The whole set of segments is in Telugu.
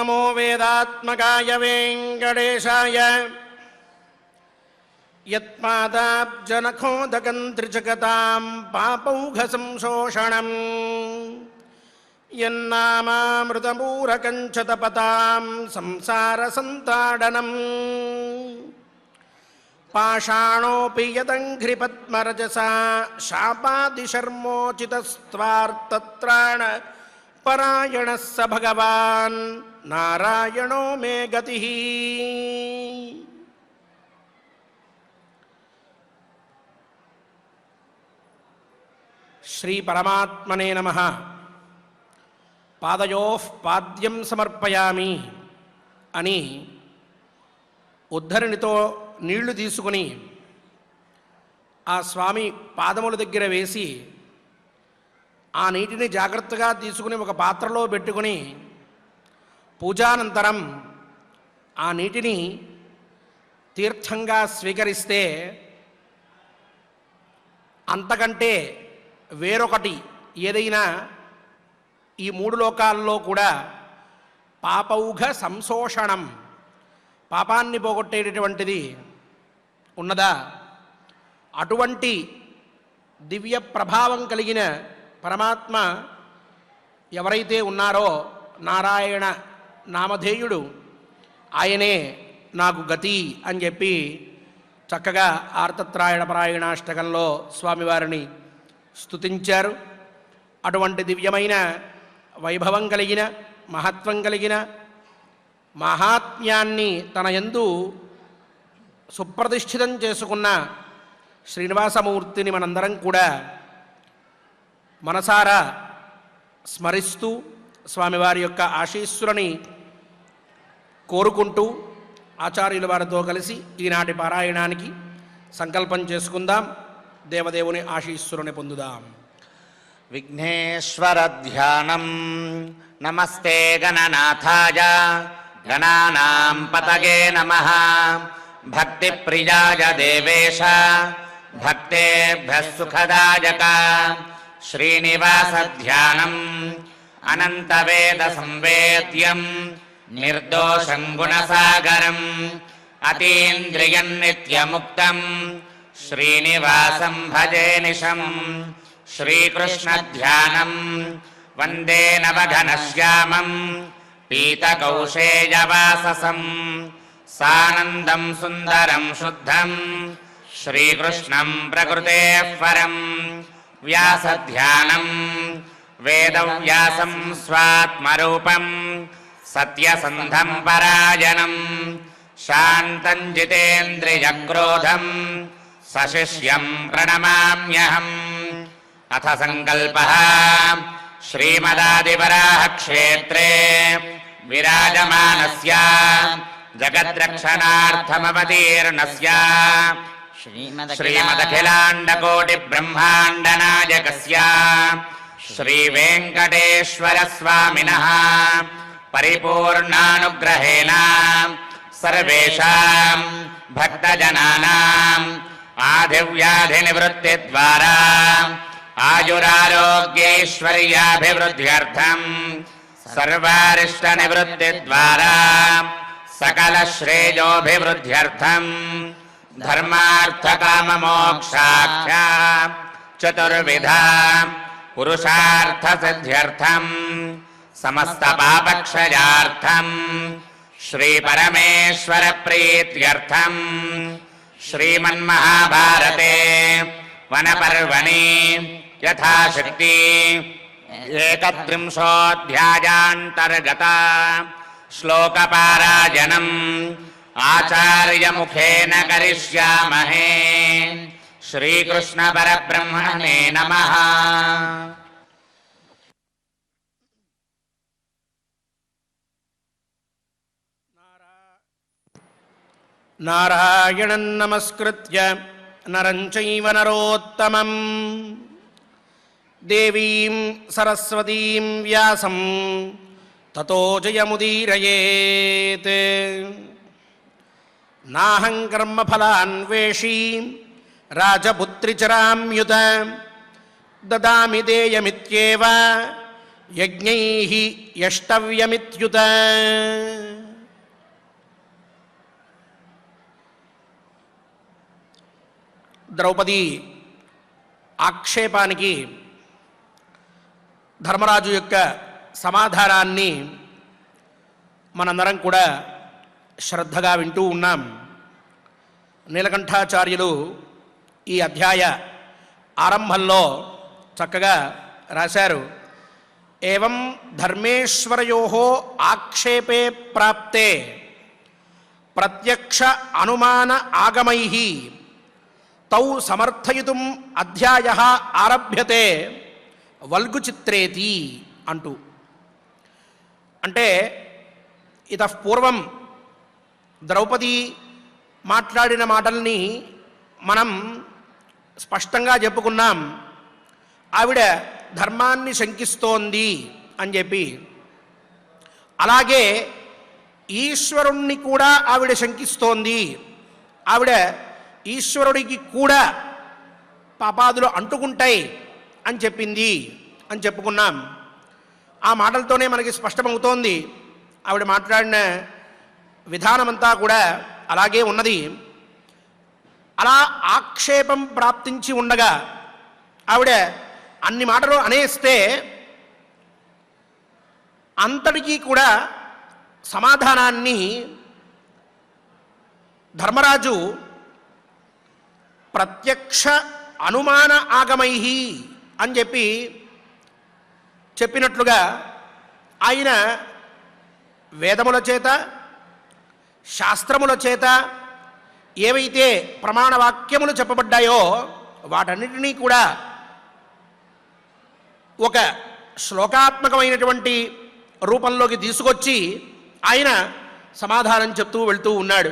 నమో వేదాత్మకాయ వెంకటేశాయ యత్పాదాబ్జనఖోదకం త్రిజగతాం పాపౌఘ సంశోషణం యన్నామామృతపూరకం చ తపతాం సంసార సంతాడనం పాషాణోపి యదంఘ్రిపద్మరజసా శాపాదిశర్మోచితస్త్వార్తత్రాణ పరాయణః స భగవాన్ నారాయణో మే గతిః. శ్రీ పరమాత్మనే నమః. పాదయోః పాద్యం సమర్పయామి అని ఉద్ధరణితో నీళ్లు తీసుకుని ఆ స్వామి పాదముల దగ్గర వేసి ఆ నీటిని జాగ్రత్తగా తీసుకుని ఒక పాత్రలో పెట్టుకుని పూజానంతరం ఆ నీటిని తీర్థంగా స్వీకరిస్తే అంతకంటే వేరొకటి ఏదైనా ఈ మూడు లోకాల్లో కూడా పాపౌఘ సంశోషణం, పాపాన్ని పోగొట్టేటటువంటిది ఉన్నదా? అటువంటి దివ్య ప్రభావం కలిగిన పరమాత్మ ఎవరైతే ఉన్నారో నారాయణ నామధేయుడు, ఆయనే నాకు గతి అని చెప్పి చక్కగా ఆర్తత్రాయణ పరాయణాష్టకంలో స్వామివారిని స్తుతించారు. అటువంటి దివ్యమైన వైభవం కలిగిన మహత్వం కలిగిన మహాత్మ్యాన్ని తన యందు సుప్రతిష్ఠితం చేసుకున్న శ్రీనివాసమూర్తిని మనందరం కూడా మనసారా స్మరిస్తూ స్వామివారి యొక్క ఆశీస్సులని కోరుకుంటూ ఆచార్యుల వారితో కలిసి ఈనాటి పారాయణానికి సంకల్పం చేసుకుందాం. దేవదేవుని ఆశీస్సులని పొందుదాం. విఘ్నేశ్వర ధ్యానం. నమస్తే గణనాథాయ గణానాం పతగే నమః. భక్తి ప్రియాయ దేవేశ భక్తేభ్యః సుఖదాయక. శ్రీనివాస ధ్యానం అనంతవేద సంవేద్యం నిర్దోషం గుణసాగరం అతీంద్రియం నిత్యముక్తం శ్రీనివాసం భజే నిశం. శ్రీకృష్ణ ధ్యానం వందే నవఘనశ్యామం పీతకౌశేయవాససం. సానందం సుందరం శుద్ధం శ్రీకృష్ణం ప్రకృతేః పరం. వ్యాసధ్యానం వేదవ్యాసం స్వాత్మరూపం సత్యసంధం పరాయణం. శాంతం జితేంద్రియక్రోధం సశిష్యం ప్రణమామ్యహం. అథ సంకల్పః. శ్రీమదాదివరాహక్షేత్రే విరాజమానస్య జగద్రక్షణార్థమవతీర్ణస్య శ్రీమదఖిలాండకోటిబ్రహ్మాండనాయకస్య శ్రీవేంకటేశ్వర స్వామినః పరిపూర్ణానుగ్రహేణ సర్వేషాం భక్తజనానాం ఆదివ్యాధినివృత్తిద్వారా ఆయురారోగ్యైశ్వర్యాభివృద్ధ్యర్థం సర్వారిష్టనివృత్తిద్వారా సకలశ్రేయోభివృద్ధ్యర్థం ధర్మార్థకామమోక్షాఖ్య చతుర్విధా పురుషార్థసిద్ధ్యర్థం సమస్తపాపక్షయార్థం శ్రీపరమేశ్వర ప్రీత్యర్థం శ్రీమన్మహాభారతే వనపర్వణి యథాశక్తి ఏకత్రింశోऽధ్యాయాन्तर्गत శ్లోకపారాయణం ఆచార్యముఖేన కరిష్యామహే. శ్రీకృష్ణ పరబ్రహ్మణే నమః. నారాయణం నమస్కృత్య నరం చైవ నరోత్తమం దేవీం సరస్వతీం వ్యాసం తతో జయముదీరయేత్. నాహం కర్మఫలాన్వేషీ రాజపుత్రి చరామ్యుత దదామి దేయమిత్యేవ యజ్ఞైః యష్టవ్యమిత్యుత. ద్రౌపది ఆక్షేపానికి ధర్మరాజు యొక్క సమాధానాన్ని మనందరం కూడా శ్రద్ధగా వింటూ ఉన్నాం. నీలకంఠాచార్యులు ఈ అధ్యాయ ఆరంభంలో చక్కగా రాశారు. ఏవం ధర్మేశ్వరయోః ఆక్షేపే ప్రాప్తే ప్రత్యక్ష అనుమాన ఆగమైః తౌ సమర్థయితుం అధ్యాయః ఆరభ్యతే వల్గుచిత్రేతి అంటూ. అంటే ఇతః పూర్వం ద్రౌపది మాట్లాడిన మాటల్ని మనం స్పష్టంగా చెప్పుకున్నాం. ఆవిడ ధర్మాన్ని శంకిస్తోంది అని చెప్పి, అలాగే ఈశ్వరుణ్ణి కూడా ఆవిడ శంకిస్తోంది. ఆవిడ ఈశ్వరుడికి కూడా పాపాదులు అంటుకుంటాయి అని చెప్పింది అని చెప్పుకున్నాం. ఆ మాటలతోనే మనకి స్పష్టమవుతోంది ఆవిడ మాట్లాడిన విధానమంతా కూడా అలాగే ఉన్నది. అలా ఆక్షేపం ప్రాప్తించి ఉండగా ఆవిడ అన్ని మాటలు అనేస్తే అంతటికీ కూడా సమాధానాన్ని ధర్మరాజు ప్రత్యక్ష అనుమాన ఆగమైః అని చెప్పి చెప్పినట్లుగా ఆయన వేదముల చేత శాస్త్రముల చేత ఏవైతే ప్రమాణవాక్యములు చెప్పబడ్డాయో వాటన్నిటినీ కూడా ఒక శ్లోకాత్మకమైనటువంటి రూపంలోకి తీసుకొచ్చి ఆయన సమాధానం చెప్తూ వెళ్తూ ఉన్నాడు.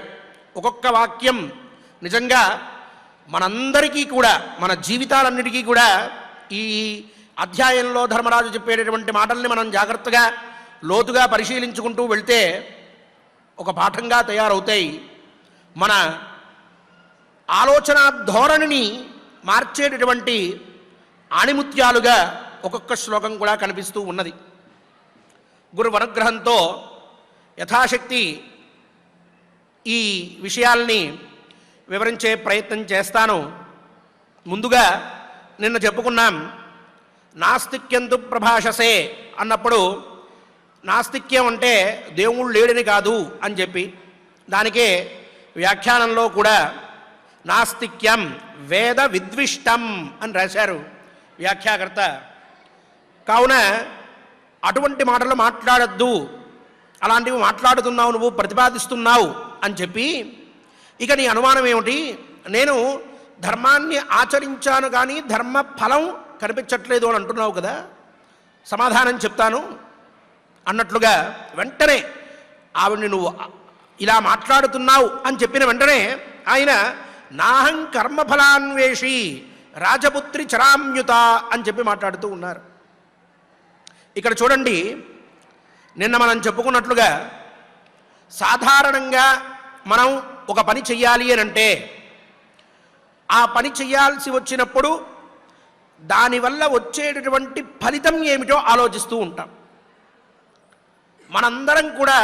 ఒక్కొక్క వాక్యం నిజంగా మనందరికీ కూడా, మన జీవితాలన్నిటికీ కూడా ఈ అధ్యాయంలో ధర్మరాజు చెప్పేటటువంటి మాటల్ని మనం జాగ్రత్తగా లోతుగా పరిశీలించుకుంటూ వెళ్తే ఒక పాఠంగా తయారవుతాయి. మన ఆలోచన ధోరణిని మార్చేటటువంటి ఆణిముత్యాలుగా ఒక్కొక్క శ్లోకం కూడా కనిపిస్తూ ఉన్నది. గురువు అనుగ్రహంతో యథాశక్తి ఈ విషయాల్ని వివరించే ప్రయత్నం చేస్తాను. ముందుగా నిన్న చెప్పుకున్నాం, నాస్తిక్యంతు ప్రభాషసే అన్నప్పుడు నాస్తిక్యం అంటే దేవుడు లేడని కాదు అని చెప్పి, దానికే వ్యాఖ్యానంలో కూడా నాస్తిక్యం వేద విద్విష్టం అని రాశారు వ్యాఖ్యాకర్త. కావున అటువంటి మాటలు మాట్లాడద్దు, అలాంటివి మాట్లాడుతున్నావు, నువ్వు ప్రతిపాదిస్తున్నావు అని చెప్పి, ఇక నీ అనుమానం ఏమిటి, నేను ధర్మాన్ని ఆచరించాను కానీ ధర్మ ఫలం కనిపించట్లేదు అని అంటున్నావు కదా, సమాధానం చెప్తాను అన్నట్లుగా వెంటనే ఆవిడ్ని నువ్వు ఇలా మాట్లాడుతున్నావు అని చెప్పిన వెంటనే ఆయన నాహం కర్మఫలాన్వేషి రాజపుత్రి చరామ్యుత అని చెప్పి మాట్లాడుతూ ఉన్నారు. ఇక్కడ చూడండి, నిన్న మనం చెప్పుకున్నట్లుగా సాధారణంగా మనం ఒక పని చెయ్యాలి అని అంటే ఆ పని చెయ్యాల్సి వచ్చినప్పుడు దానివల్ల వచ్చేటటువంటి ఫలితం ఏమిటో ఆలోచిస్తూ ఉంటాం. మనందరం కూడా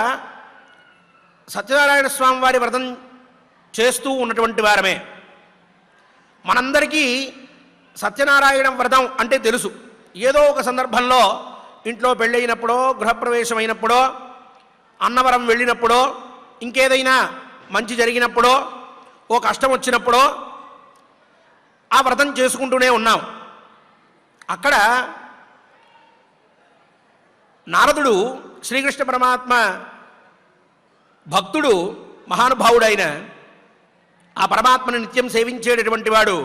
సత్యనారాయణ స్వామి వారి వ్రతం చేస్తూ ఉన్నటువంటి వారమే. మనందరికీ సత్యనారాయణ వ్రతం అంటే తెలుసు. ఏదో ఒక సందర్భంలో ఇంట్లో పెళ్ళైనప్పుడో, గృహప్రవేశం అయినప్పుడో, అన్నవరం వెళ్ళినప్పుడో, ఇంకేదైనా మంచి జరిగినప్పుడో, ఓ కష్టం వచ్చినప్పుడో ఆ వ్రతం చేసుకుంటూనే ఉన్నాం. అక్కడ నారదుడు శ్రీకృష్ణ పరమాత్మ భక్తుడు, మహానుభావుడైన ఆ పరమాత్మను నిత్యం సేవించేటటువంటి వాడు,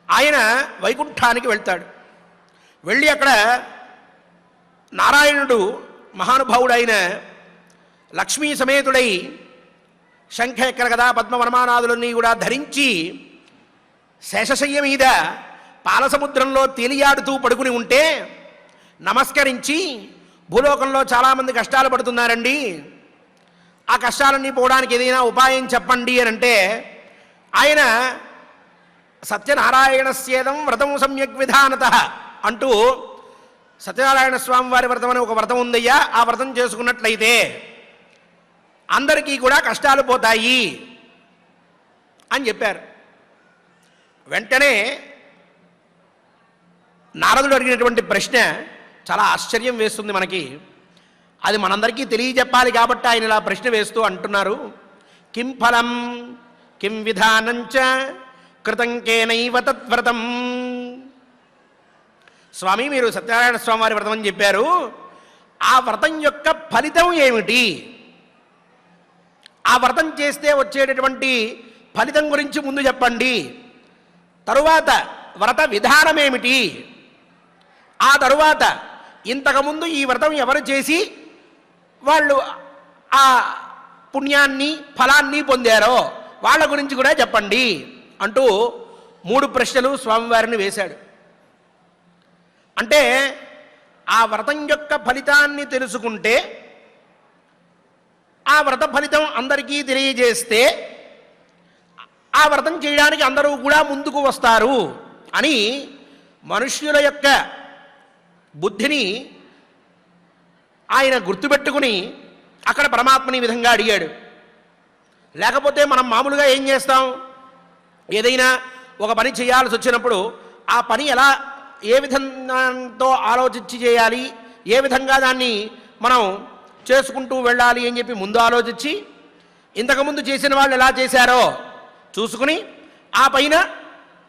ఆయన వైకుంఠానికి వెళ్తాడు. వెళ్ళి అక్కడ నారాయణుడు మహానుభావుడైన లక్ష్మీ సమేతుడై శంఖ చక్ర గదా పద్మ వనమానాదులన్నీ కూడా ధరించి శేషశయ్య మీద పాలసముద్రంలో తేలియాడుతూ పడుకుని ఉంటే నమస్కరించి, భూలోకంలో చాలామంది కష్టాలు పడుతున్నారండి, ఆ కష్టాలన్నీ పోవడానికి ఏదైనా ఉపాయం చెప్పండి అని అంటే ఆయన సత్యనారాయణస్యేదం వ్రతం సమ్యక్ విధానత అంటూ సత్యనారాయణ స్వామి వారి వ్రతం అని ఒక వ్రతం ఉందయ్యా, ఆ వ్రతం చేసుకున్నట్లయితే అందరికీ కూడా కష్టాలు పోతాయి అని చెప్పారు. వెంటనే నారదుడు అడిగినటువంటి ప్రశ్న చాలా ఆశ్చర్యం వేస్తుంది మనకి. అది మనందరికీ తెలియజెప్పాలి కాబట్టి ఆయన ఇలా ప్రశ్న వేస్తూ అంటున్నారు, కిం ఫలం కిం విధానంచ కృతం కేనైవ తద్వ్రతం. స్వామి, మీరు సత్యనారాయణ స్వామి వారి వ్రతం అని చెప్పారు, ఆ వ్రతం యొక్క ఫలితం ఏమిటి? ఆ వ్రతం చేస్తే వచ్చేటటువంటి ఫలితం గురించి ముందు చెప్పండి. తరువాత వ్రత విధానం ఏమిటి? ఆ తరువాత ఇంతకుముందు ఈ వ్రతం ఎవరు చేసి వాళ్ళు ఆ పుణ్యాన్ని ఫలాన్ని పొందారో వాళ్ళ గురించి కూడా చెప్పండి అంటూ 3 ప్రశ్నలు స్వామివారిని వేశాడు. అంటే ఆ వ్రతం యొక్క ఫలితాన్ని తెలుసుకుంటే, ఆ వ్రత ఫలితం అందరికీ తెలియజేస్తే ఆ వ్రతం చేయడానికి అందరూ కూడా ముందుకు వస్తారు అని మనుష్యుల యొక్క బుద్ధిని ఆయన గుర్తుపెట్టుకుని అక్కడ పరమాత్మని ఈ విధంగా అడిగాడు. లేకపోతే మనం మామూలుగా ఏం చేస్తాం, ఏదైనా ఒక పని చేయాల్సి వచ్చినప్పుడు ఆ పని ఎలా ఏ విధంతో ఆలోచించి చేయాలి, ఏ విధంగా దాన్ని మనం చేసుకుంటూ వెళ్ళాలి అని చెప్పి ముందు ఆలోచించి, ఇంతకుముందు చేసిన వాళ్ళు ఎలా చేశారో చూసుకుని ఆ పైన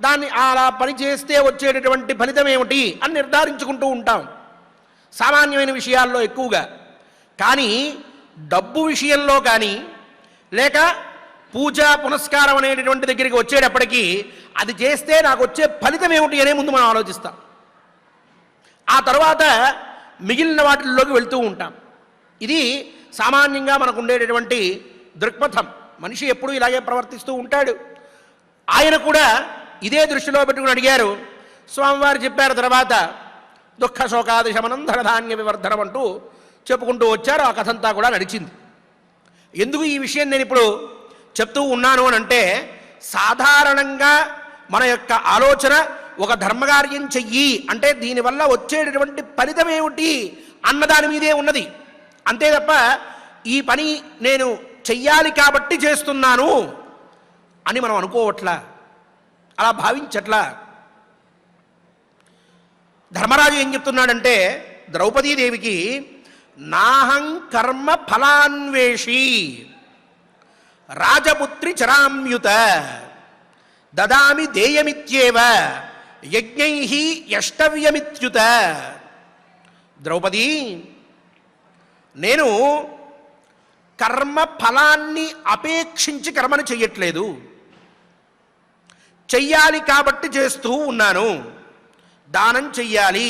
దాన్ని అలా పని చేస్తే వచ్చేటటువంటి ఫలితం ఏమిటి అని నిర్ధారించుకుంటూ ఉంటాం సామాన్యమైన విషయాల్లో ఎక్కువగా. కానీ డబ్బు విషయంలో కానీ లేక పూజ పునస్కారం అనేటటువంటి దగ్గరికి వచ్చేటప్పటికీ అది చేస్తే నాకు వచ్చే ఫలితం ఏమిటి అనే ముందు మనం ఆలోచిస్తాం. ఆ తర్వాత మిగిలిన వాటిల్లోకి వెళ్తూ ఉంటాం. ఇది సామాన్యంగా మనకు ఉండేటటువంటి దృక్పథం. మనిషి ఎప్పుడూ ఇలాగే ప్రవర్తిస్తూ ఉంటాడు. ఆయన కూడా ఇదే దృష్టిలో పెట్టుకుని అడిగారు. స్వామివారు చెప్పారు. తర్వాత దుఃఖ శోకాది శమనం ధనధాన్య వివర్ధనం అంటూ చెప్పుకుంటూ వచ్చారు. ఆ కథంతా కూడా నడిచింది. ఎందుకు ఈ విషయం నేను ఇప్పుడు చెప్తూ ఉన్నాను అని అంటే, సాధారణంగా మన యొక్క ఆలోచన ఒక ధర్మకార్యం చెయ్యి అంటే దీనివల్ల వచ్చేటటువంటి ఫలితం ఏమిటి అన్నదాని మీదే ఉన్నది. అంతే తప్ప ఈ పని నేను చెయ్యాలి కాబట్టి చేస్తున్నాను అని మనం అనుకోవట్లా, అలా భావించట్లా. ధర్మరాజు ఏం చెప్తున్నాడంటే ద్రౌపదీదేవికి, నాహం కర్మ ఫలాన్వేషి రాజపుత్రి చరామ్యుత దదామి దేయమిత్యేవ యజ్ఞైః యష్టవ్యమిత్యుత. ద్రౌపది, నేను కర్మ ఫలాన్ని అపేక్షించి కర్మను చెయ్యట్లేదు, చెయ్యాలి కాబట్టి చేస్తూ ఉన్నాను. దానం చెయ్యాలి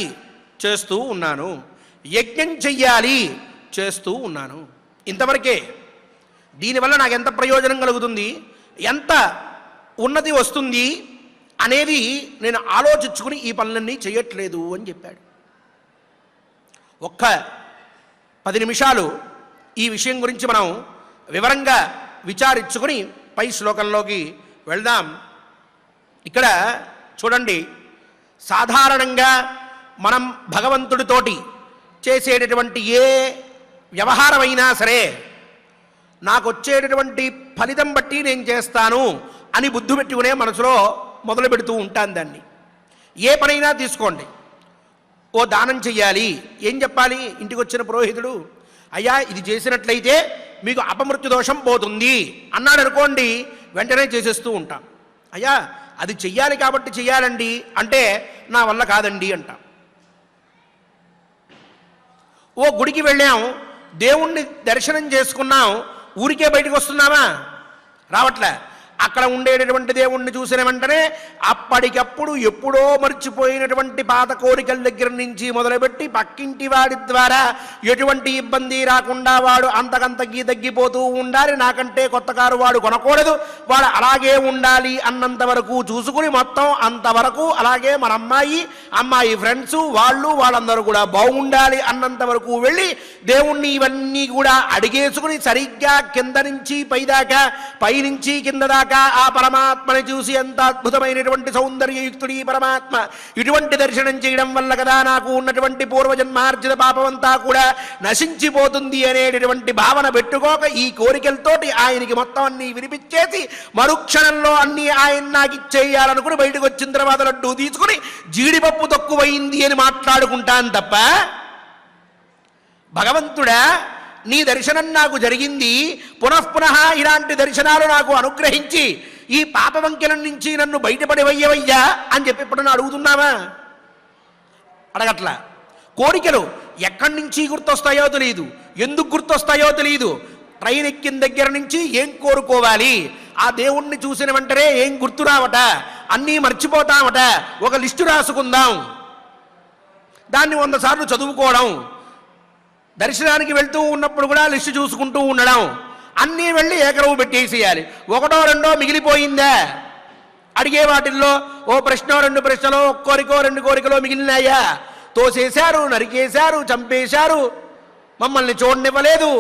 చేస్తూ ఉన్నాను, యజ్ఞం చెయ్యాలి చేస్తూ ఉన్నాను. ఇంతవరకే. దీనివల్ల నాకు ఎంత ప్రయోజనం కలుగుతుంది, ఎంత ఉన్నతి వస్తుంది అనేది నేను ఆలోచించుకుని ఈ పనులన్నీ చేయట్లేదు అని చెప్పాడు. ఒక్క 10 నిమిషాలు ఈ విషయం గురించి మనం వివరంగా విచారించుకుని పై శ్లోకంలోకి వెళ్దాం. ఇక్కడ చూడండి, సాధారణంగా మనం భగవంతుడితోటి చేసేటటువంటి ఏ వ్యవహారమైనా సరే నాకు వచ్చేటటువంటి ఫలితం బట్టి నేను చేస్తాను అని బుద్ధి పెట్టుకునే మనసులో మొదలు పెడుతూ ఉంటాను దాన్ని. ఏ పనైనా తీసుకోండి, ఓ దానం చెయ్యాలి, ఏం చెప్పాలి? ఇంటికి వచ్చిన పురోహితుడు, అయ్యా ఇది చేసినట్లయితే మీకు అపమృత్యు దోషం పోతుంది అన్నాడు అనుకోండి, వెంటనే చేసేస్తూ ఉంటాం. అయ్యా అది చెయ్యాలి కాబట్టి చెయ్యాలండి అంటే నా వల్ల కాదండి అంటాం. ఓ గుడికి వెళ్ళాం, దేవుణ్ణి దర్శనం చేసుకున్నాం, ఊరికే బయటకు వస్తున్నామా? రావట్లే. అక్కడ ఉండేటటువంటి దేవుణ్ణి చూసిన వెంటనే అప్పటికప్పుడు ఎప్పుడో మర్చిపోయినటువంటి పాత కోరికల దగ్గర నుంచి మొదలుపెట్టి పక్కింటి వాడి ద్వారా ఎటువంటి ఇబ్బంది రాకుండా వాడు అంతకంతకి తగ్గిపోతూ ఉండాలి, నాకంటే కొత్త కారు వాడు కొనకూడదు, వాడు అలాగే ఉండాలి అన్నంత వరకు చూసుకుని మొత్తం అంతవరకు, అలాగే మన అమ్మాయి ఫ్రెండ్స్ వాళ్ళందరూ కూడా బాగుండాలి అన్నంత వరకు వెళ్ళి దేవుణ్ణి ఇవన్నీ కూడా అడిగేసుకుని సరిగ్గా కింద నుంచి పైదాకా, పైనుంచి కింద దాకా ఆ పరమాత్మని చూసి ఎంత అద్భుతమైనటువంటి సౌందర్యయుక్తుడి పరమాత్మ, ఇటువంటి దర్శనం చేయడం వల్ల కదా నాకు ఉన్నటువంటి పూర్వజన్మార్జిత పాపమంతా కూడా నశించిపోతుంది అనేటటువంటి భావన పెట్టుకోక ఈ కోరికలతోటి ఆయనకి మొత్తం అన్నీ వినిపించేసి మరుక్షణంలో అన్నీ ఆయన నాకు ఇచ్చేయాలనుకుని బయటకు వచ్చిన తర్వాత లడ్డూ తీసుకుని జీడిపప్పు తక్కువైంది అని మాట్లాడుకుంటాను తప్ప, భగవంతుడా నీ దర్శనం నాకు జరిగింది, పునఃపునః ఇలాంటి దర్శనాలు నాకు అనుగ్రహించి ఈ పాపవంకెలం నుంచి నన్ను బయటపడివయ్యవయ్యా అని చెప్పి ఎప్పుడన్నా అడుగుతున్నావా? అడగట్లా. కోరికలు ఎక్కడి నుంచి గుర్తొస్తాయో తెలియదు, ఎందుకు గుర్తొస్తాయో తెలియదు. ట్రైన్ ఎక్కిన దగ్గర నుంచి ఏం కోరుకోవాలి, ఆ దేవుణ్ణి చూసిన వెంటనే ఏం గుర్తురావట, అన్నీ మర్చిపోతామట, ఒక లిస్టు రాసుకుందాం, దాన్ని 100 సార్లు చదువుకోవడం, దర్శనానికి వెళ్తూ ఉన్నప్పుడు కూడా లిస్టు చూసుకుంటూ ఉండడం, అన్నీ వెళ్ళి ఏకరవు పెట్టేసేయాలి. 1 2 మిగిలిపోయిందా అడిగే వాటిల్లో ఓ ప్రశ్న 2 ప్రశ్నలో, 1 కోరికో 2 కోరికలో మిగిలినాయా? తోసేశారు, నరికేశారు, చంపేశారు, మమ్మల్ని చూడనివ్వలేదు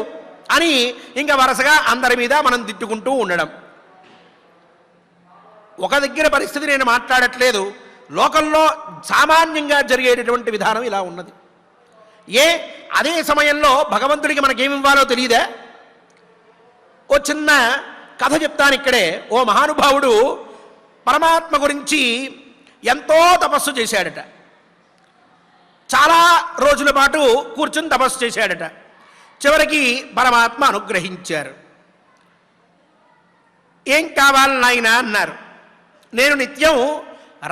అని ఇంకా వరుసగా అందరి మీద మనం తిట్టుకుంటూ ఉండడం. ఒక దగ్గర పరిస్థితి నేను మాట్లాడట్లేదు, లోకంలో సామాన్యంగా జరిగేటటువంటి విధానం ఇలా ఉన్నది. అదే సమయంలో భగవంతుడికి మనకేమివ్వాలో తెలియదా? ఓ చిన్న కథ చెప్తాను ఇక్కడే. ఓ మహానుభావుడు పరమాత్మ గురించి ఎంతో తపస్సు చేశాడట. చాలా రోజుల పాటు కూర్చుని తపస్సు చేశాడట. చివరికి పరమాత్మ అనుగ్రహించారు. ఏం కావాలి నాయనా అన్నారు. నేను నిత్యం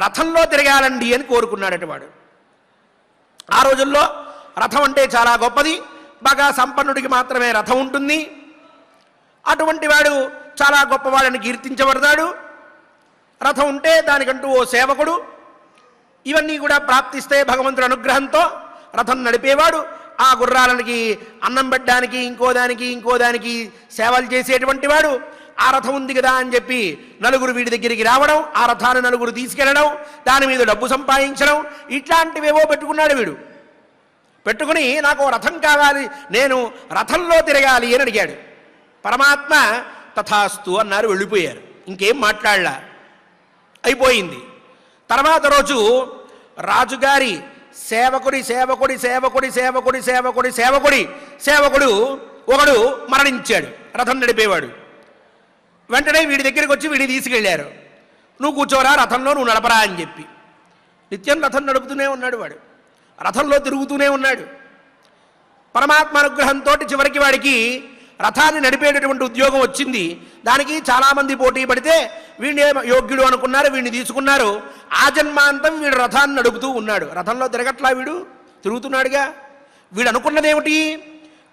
రథంలో తిరగాలండి అని కోరుకున్నాడట వాడు. ఆ రోజుల్లో రథం అంటే చాలా గొప్పది, బాగా సంపన్నుడికి మాత్రమే రథం ఉంటుంది. అటువంటి వాడు చాలా గొప్పవాడని కీర్తించబడతాడు. రథం ఉంటే దానికంటూ ఓ సేవకుడు, ఇవన్నీ కూడా ప్రాప్తిస్తే భగవంతుడి అనుగ్రహంతో రథం నడిపేవాడు. ఆ గుర్రాలకి అన్నం పెట్టడానికి ఇంకో దానికి సేవలు చేసేటువంటి వాడు. ఆ రథం ఉంది కదా అని చెప్పి నలుగురు వీడి దగ్గరికి రావడం, ఆ రథాన్ని నలుగురు తీసుకెళ్ళడం, దాని మీద డబ్బు సంపాదించడం, ఇట్లాంటివేవో పెట్టుకున్నాడు వీడు. పెట్టుకుని నాకు రథం కావాలి, నేను రథంలో తిరగాలి అని అడిగాడు. పరమాత్మ తథాస్తు అన్నారు, వెళ్ళిపోయారు. ఇంకేం మాట్లాడలా, అయిపోయింది. తర్వాత రోజు రాజుగారి సేవకుడు ఒకడు మరణించాడు, రథం నడిపేవాడు. వెంటనే వీడి దగ్గరికి వచ్చి వీడిని తీసుకెళ్ళారు. నువ్వు కూర్చోరా రథంలో, నువ్వు నడపరా అని చెప్పి. నిత్యం రథం నడుపుతూనే ఉన్నాడు వాడు, రథంలో తిరుగుతూనే ఉన్నాడు. పరమాత్మ అనుగ్రహంతో చివరికి వాడికి రథాన్ని నడిపేటటువంటి ఉద్యోగం వచ్చింది. దానికి చాలామంది పోటీ పడితే వీడిని యోగ్యుడు అనుకున్నారు, వీడిని తీసుకున్నారు. ఆ జన్మాంతం వీడు రథాన్ని నడుపుతూ ఉన్నాడు. రథంలో తిరగట్లా, వీడు తిరుగుతున్నాడుగా. వీడు అనుకున్నదేమిటి,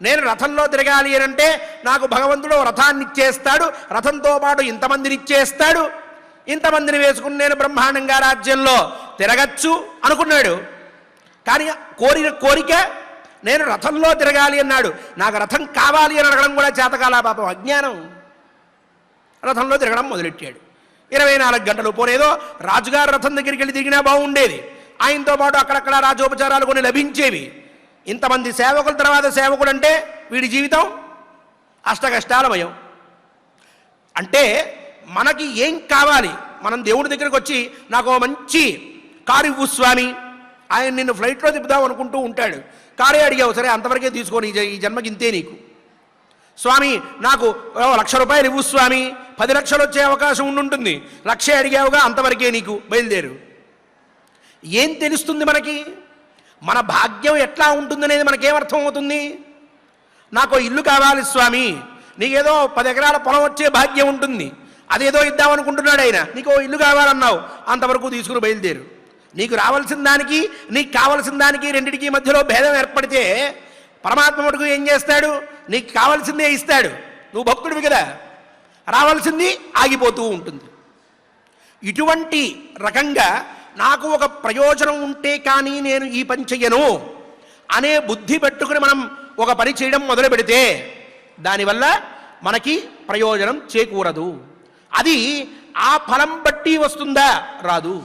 నేను రథంలో తిరగాలి అని అంటే నాకు భగవంతుడు రథాన్ని ఇచ్చేస్తాడు, రథంతో పాటు ఇంతమందిని ఇచ్చేస్తాడు, ఇంతమందిని వేసుకుని నేను బ్రహ్మాండంగా రాజ్యంలో తిరగచ్చు అనుకున్నాడు. కానీ కోరిక నేను రథంలో తిరగాలి అన్నాడు. నాకు రథం కావాలి అని అడగడం కూడా చేతకాలా పాపం, అజ్ఞానం. రథంలో తిరగడం మొదలెట్టాడు. 24 గంటలు పోనేదో రాజుగారు రథం దగ్గరికి వెళ్ళి తిరిగినా బాగుండేది. ఆయనతో పాటు అక్కడక్కడ రాజోపచారాలు కొన్ని లభించేవి. ఇంతమంది సేవకుల తర్వాత సేవకుడు అంటే వీడి జీవితం అష్టకష్టాలమయం. అంటే మనకి ఏం కావాలి, మనం దేవుడి దగ్గరికి వచ్చి నాకు మంచి కారు ఇవ్వు స్వామి, ఆయన నిన్ను ఫ్లైట్లో తిప్పుదాం అనుకుంటూ ఉంటాడు. కారే అడిగావు, సరే అంతవరకే తీసుకొని ఈ జన్మకి ఇంతే నీకు. స్వామి నాకు 1,00,000 రూపాయలు ఇవ్వు స్వామి, 10 లక్షలు వచ్చే అవకాశం ఉండుంటుంది, 1,00,000 అడిగావుగా అంతవరకే నీకు, బయలుదేరు. ఏం తెలుస్తుంది మనకి, మన భాగ్యం ఎట్లా ఉంటుందనేది మనకేమర్థం అవుతుంది? నాకు ఇల్లు కావాలి స్వామి, నీకేదో 10 ఎకరాల పొలం వచ్చే భాగ్యం ఉంటుంది, అదేదో ఇద్దామనుకుంటున్నాడు ఆయన, నీకు ఇల్లు కావాలన్నావు, అంతవరకు తీసుకుని బయలుదేరు. నీకు రావాల్సిన దానికి నీకు కావలసిన దానికి రెండిటికి మధ్యలో భేదం ఏర్పడితే పరమాత్మ మటుకు ఏం చేస్తాడు, నీకు కావాల్సిందే ఇస్తాడు. నువ్వు భక్తుడివి కదా, రావాల్సింది ఆగిపోతూ ఉంటుంది. ఇటువంటి రకంగా నాకు ఒక ప్రయోజనం ఉంటే కానీ నేను ఈ పని చెయ్యను అనే బుద్ధి పెట్టుకుని మనం ఒక పని చేయడం మొదలు పెడితే దానివల్ల మనకి ప్రయోజనం చేకూరదు. అది ఆ ఫలం బట్టి వస్తుందా, రాదు.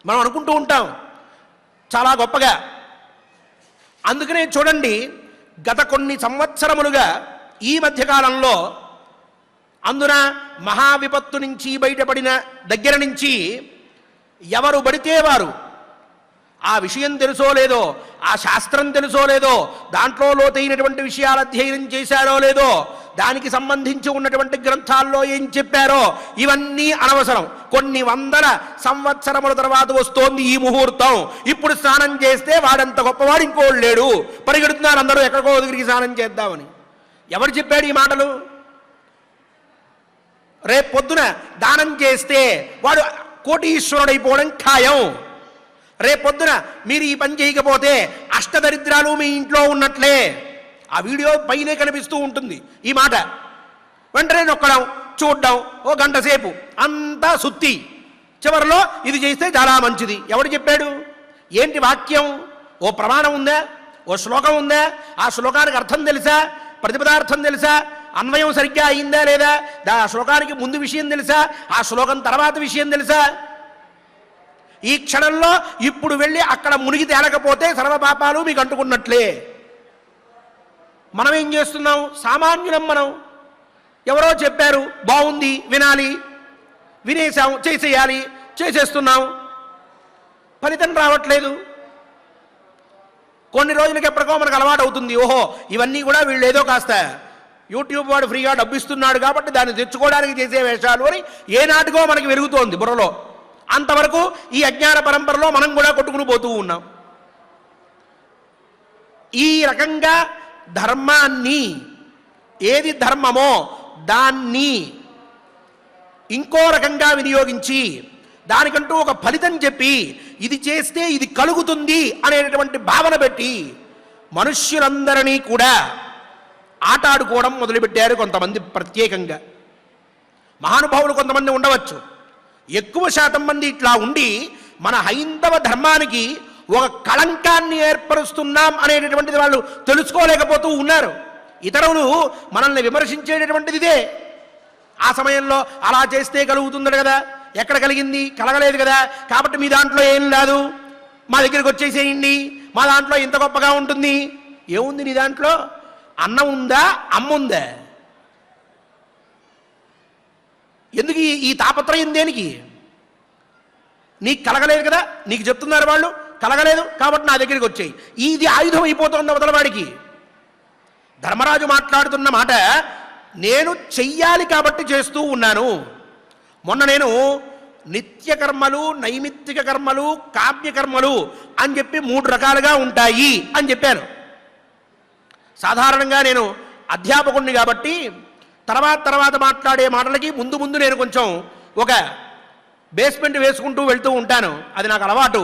మనం అనుకుంటూ ఉంటాం చాలా గొప్పగా. అందుకనే చూడండి, గత కొన్ని సంవత్సరములుగా ఈ మధ్యకాలంలో అందున మహావిపత్తు నుంచి బయటపడిన దగ్గర నుంచి ఎవరు పడితే వారు ఆ విషయం తెలుసో లేదో, ఆ శాస్త్రం తెలుసో లేదో, దాంట్లో లోతైనటువంటి విషయాలు అధ్యయనం చేశారో లేదో, దానికి సంబంధించి ఉన్నటువంటి గ్రంథాల్లో ఏం చెప్పారో ఇవన్నీ అనవసరం. కొన్ని వందల సంవత్సరముల తర్వాత వస్తోంది ఈ ముహూర్తం. ఇప్పుడు స్నానం చేస్తే వాడంత గొప్పవాడు ఇంకోడు లేడు. పరిగెడుతున్నారు అందరూ ఎక్కడికో దగ్గరికి స్నానం చేద్దామని. ఎవరు చెప్పాడు ఈ మాటలు? రేపు పొద్దున దానం చేస్తే వాడు కోటీశ్వరుడైపోవడం ఖాయం. రేపొద్దున మీరు ఈ పని చేయకపోతే అష్టదరిద్రాలు మీ ఇంట్లో ఉన్నట్లే. ఆ వీడియో పైనే కనిపిస్తూ ఉంటుంది ఈ మాట. వెంటనే నొక్కడం, చూడడం, ఓ గంట సేపు అంతా సుత్తి. చివరిలో ఇది చేస్తే చాలా మంచిది. ఎవడు చెప్పాడు? ఏంటి వాక్యం? ఓ ప్రమాణం ఉందా? ఓ శ్లోకం ఉందా? ఆ శ్లోకానికి అర్థం తెలుసా? ప్రతిపదార్థం తెలుసా? అన్వయం సరిగ్గా అయిందా లేదా? ఆ శ్లోకానికి ముందు విషయం తెలుసా? ఆ శ్లోకం తర్వాత విషయం తెలుసా? ఈ క్షణంలో ఇప్పుడు వెళ్ళి అక్కడ మునిగి తేలకపోతే సర్వపాపాలు మీకు అంటుకున్నట్లే. మనం ఏం చేస్తున్నాం? సామాన్యులం మనం. ఎవరో చెప్పారు, బాగుంది, వినాలి, వినేసాం, చేసేయాలి, చేసేస్తున్నాం, ఫలితం రావట్లేదు. కొన్ని రోజులకి ఎప్పటికో మనకు అలవాటు అవుతుంది. ఓహో, ఇవన్నీ కూడా వీళ్ళు ఏదో కాస్త యూట్యూబ్ వాడు ఫ్రీగా డబ్బిస్తున్నాడు కాబట్టి దాన్ని తెచ్చుకోవడానికి చేసే వేషాలు అని ఏనాటికో మనకి వెలుగుతోంది బుర్రలో. అంతవరకు ఈ అజ్ఞాన పరంపరలో మనం కూడా కొట్టుకుని పోతూ ఉన్నాం. ఈ రకంగా ధర్మాన్ని, ఏది ధర్మమో దాన్ని ఇంకో రకంగా వినియోగించి దానికంటూ ఒక ఫలితం చెప్పి ఇది చేస్తే ఇది కలుగుతుంది అనేటటువంటి భావన పెట్టి మనుష్యులందరినీ కూడా ఆటాడుకోవడం మొదలుపెట్టారు కొంతమంది. ప్రత్యేకంగా మహానుభావులు కొంతమంది ఉండవచ్చు. ఎక్కువ శాతం మంది ఇట్లా ఉండి మన హైందవ ధర్మానికి ఒక కళంకాన్ని ఏర్పరుస్తున్నాం అనేటటువంటిది వాళ్ళు తెలుసుకోలేకపోతూ ఉన్నారు. ఇతరులు మనల్ని విమర్శించేటటువంటిది ఇదే. ఆ సమయంలో అలా చేస్తే కలుగుతుంది కదా, ఎక్కడ కలిగింది? కలగలేదు కదా, కాబట్టి మీ దాంట్లో ఏం లేదు, మా దగ్గరికి వచ్చేసేయండి, మా దాంట్లో ఇంత గొప్పగా ఉంటుంది. ఏముంది నీ దాంట్లో? అన్నం ఉందా? అమ్మ ఉందా? ఎందుకు ఈ తాపత్రయం? దేనికి? నీకు కలగలేదు కదా, నీకు చెప్తున్నారు వాళ్ళు, కలగలేదు కాబట్టి నా దగ్గరికి వచ్చాయి. ఇది ఆయుధం అయిపోతుంది అవతలవాడికి. ధర్మరాజు మాట్లాడుతున్న మాట, నేను చెయ్యాలి కాబట్టి చేస్తూ ఉన్నాను. మొన్న నేను నిత్యకర్మలు, నైమిత్తిక కర్మలు, కామ్యకర్మలు అని చెప్పి 3 రకాలుగా ఉంటాయి అని చెప్పాను. సాధారణంగా నేను అధ్యాపకుడిని కాబట్టి తర్వాత మాట్లాడే మాటలకి ముందు నేను కొంచెం ఒక బేస్మెంట్ వేసుకుంటూ వెళ్తూ ఉంటాను. అది నాకు అలవాటు.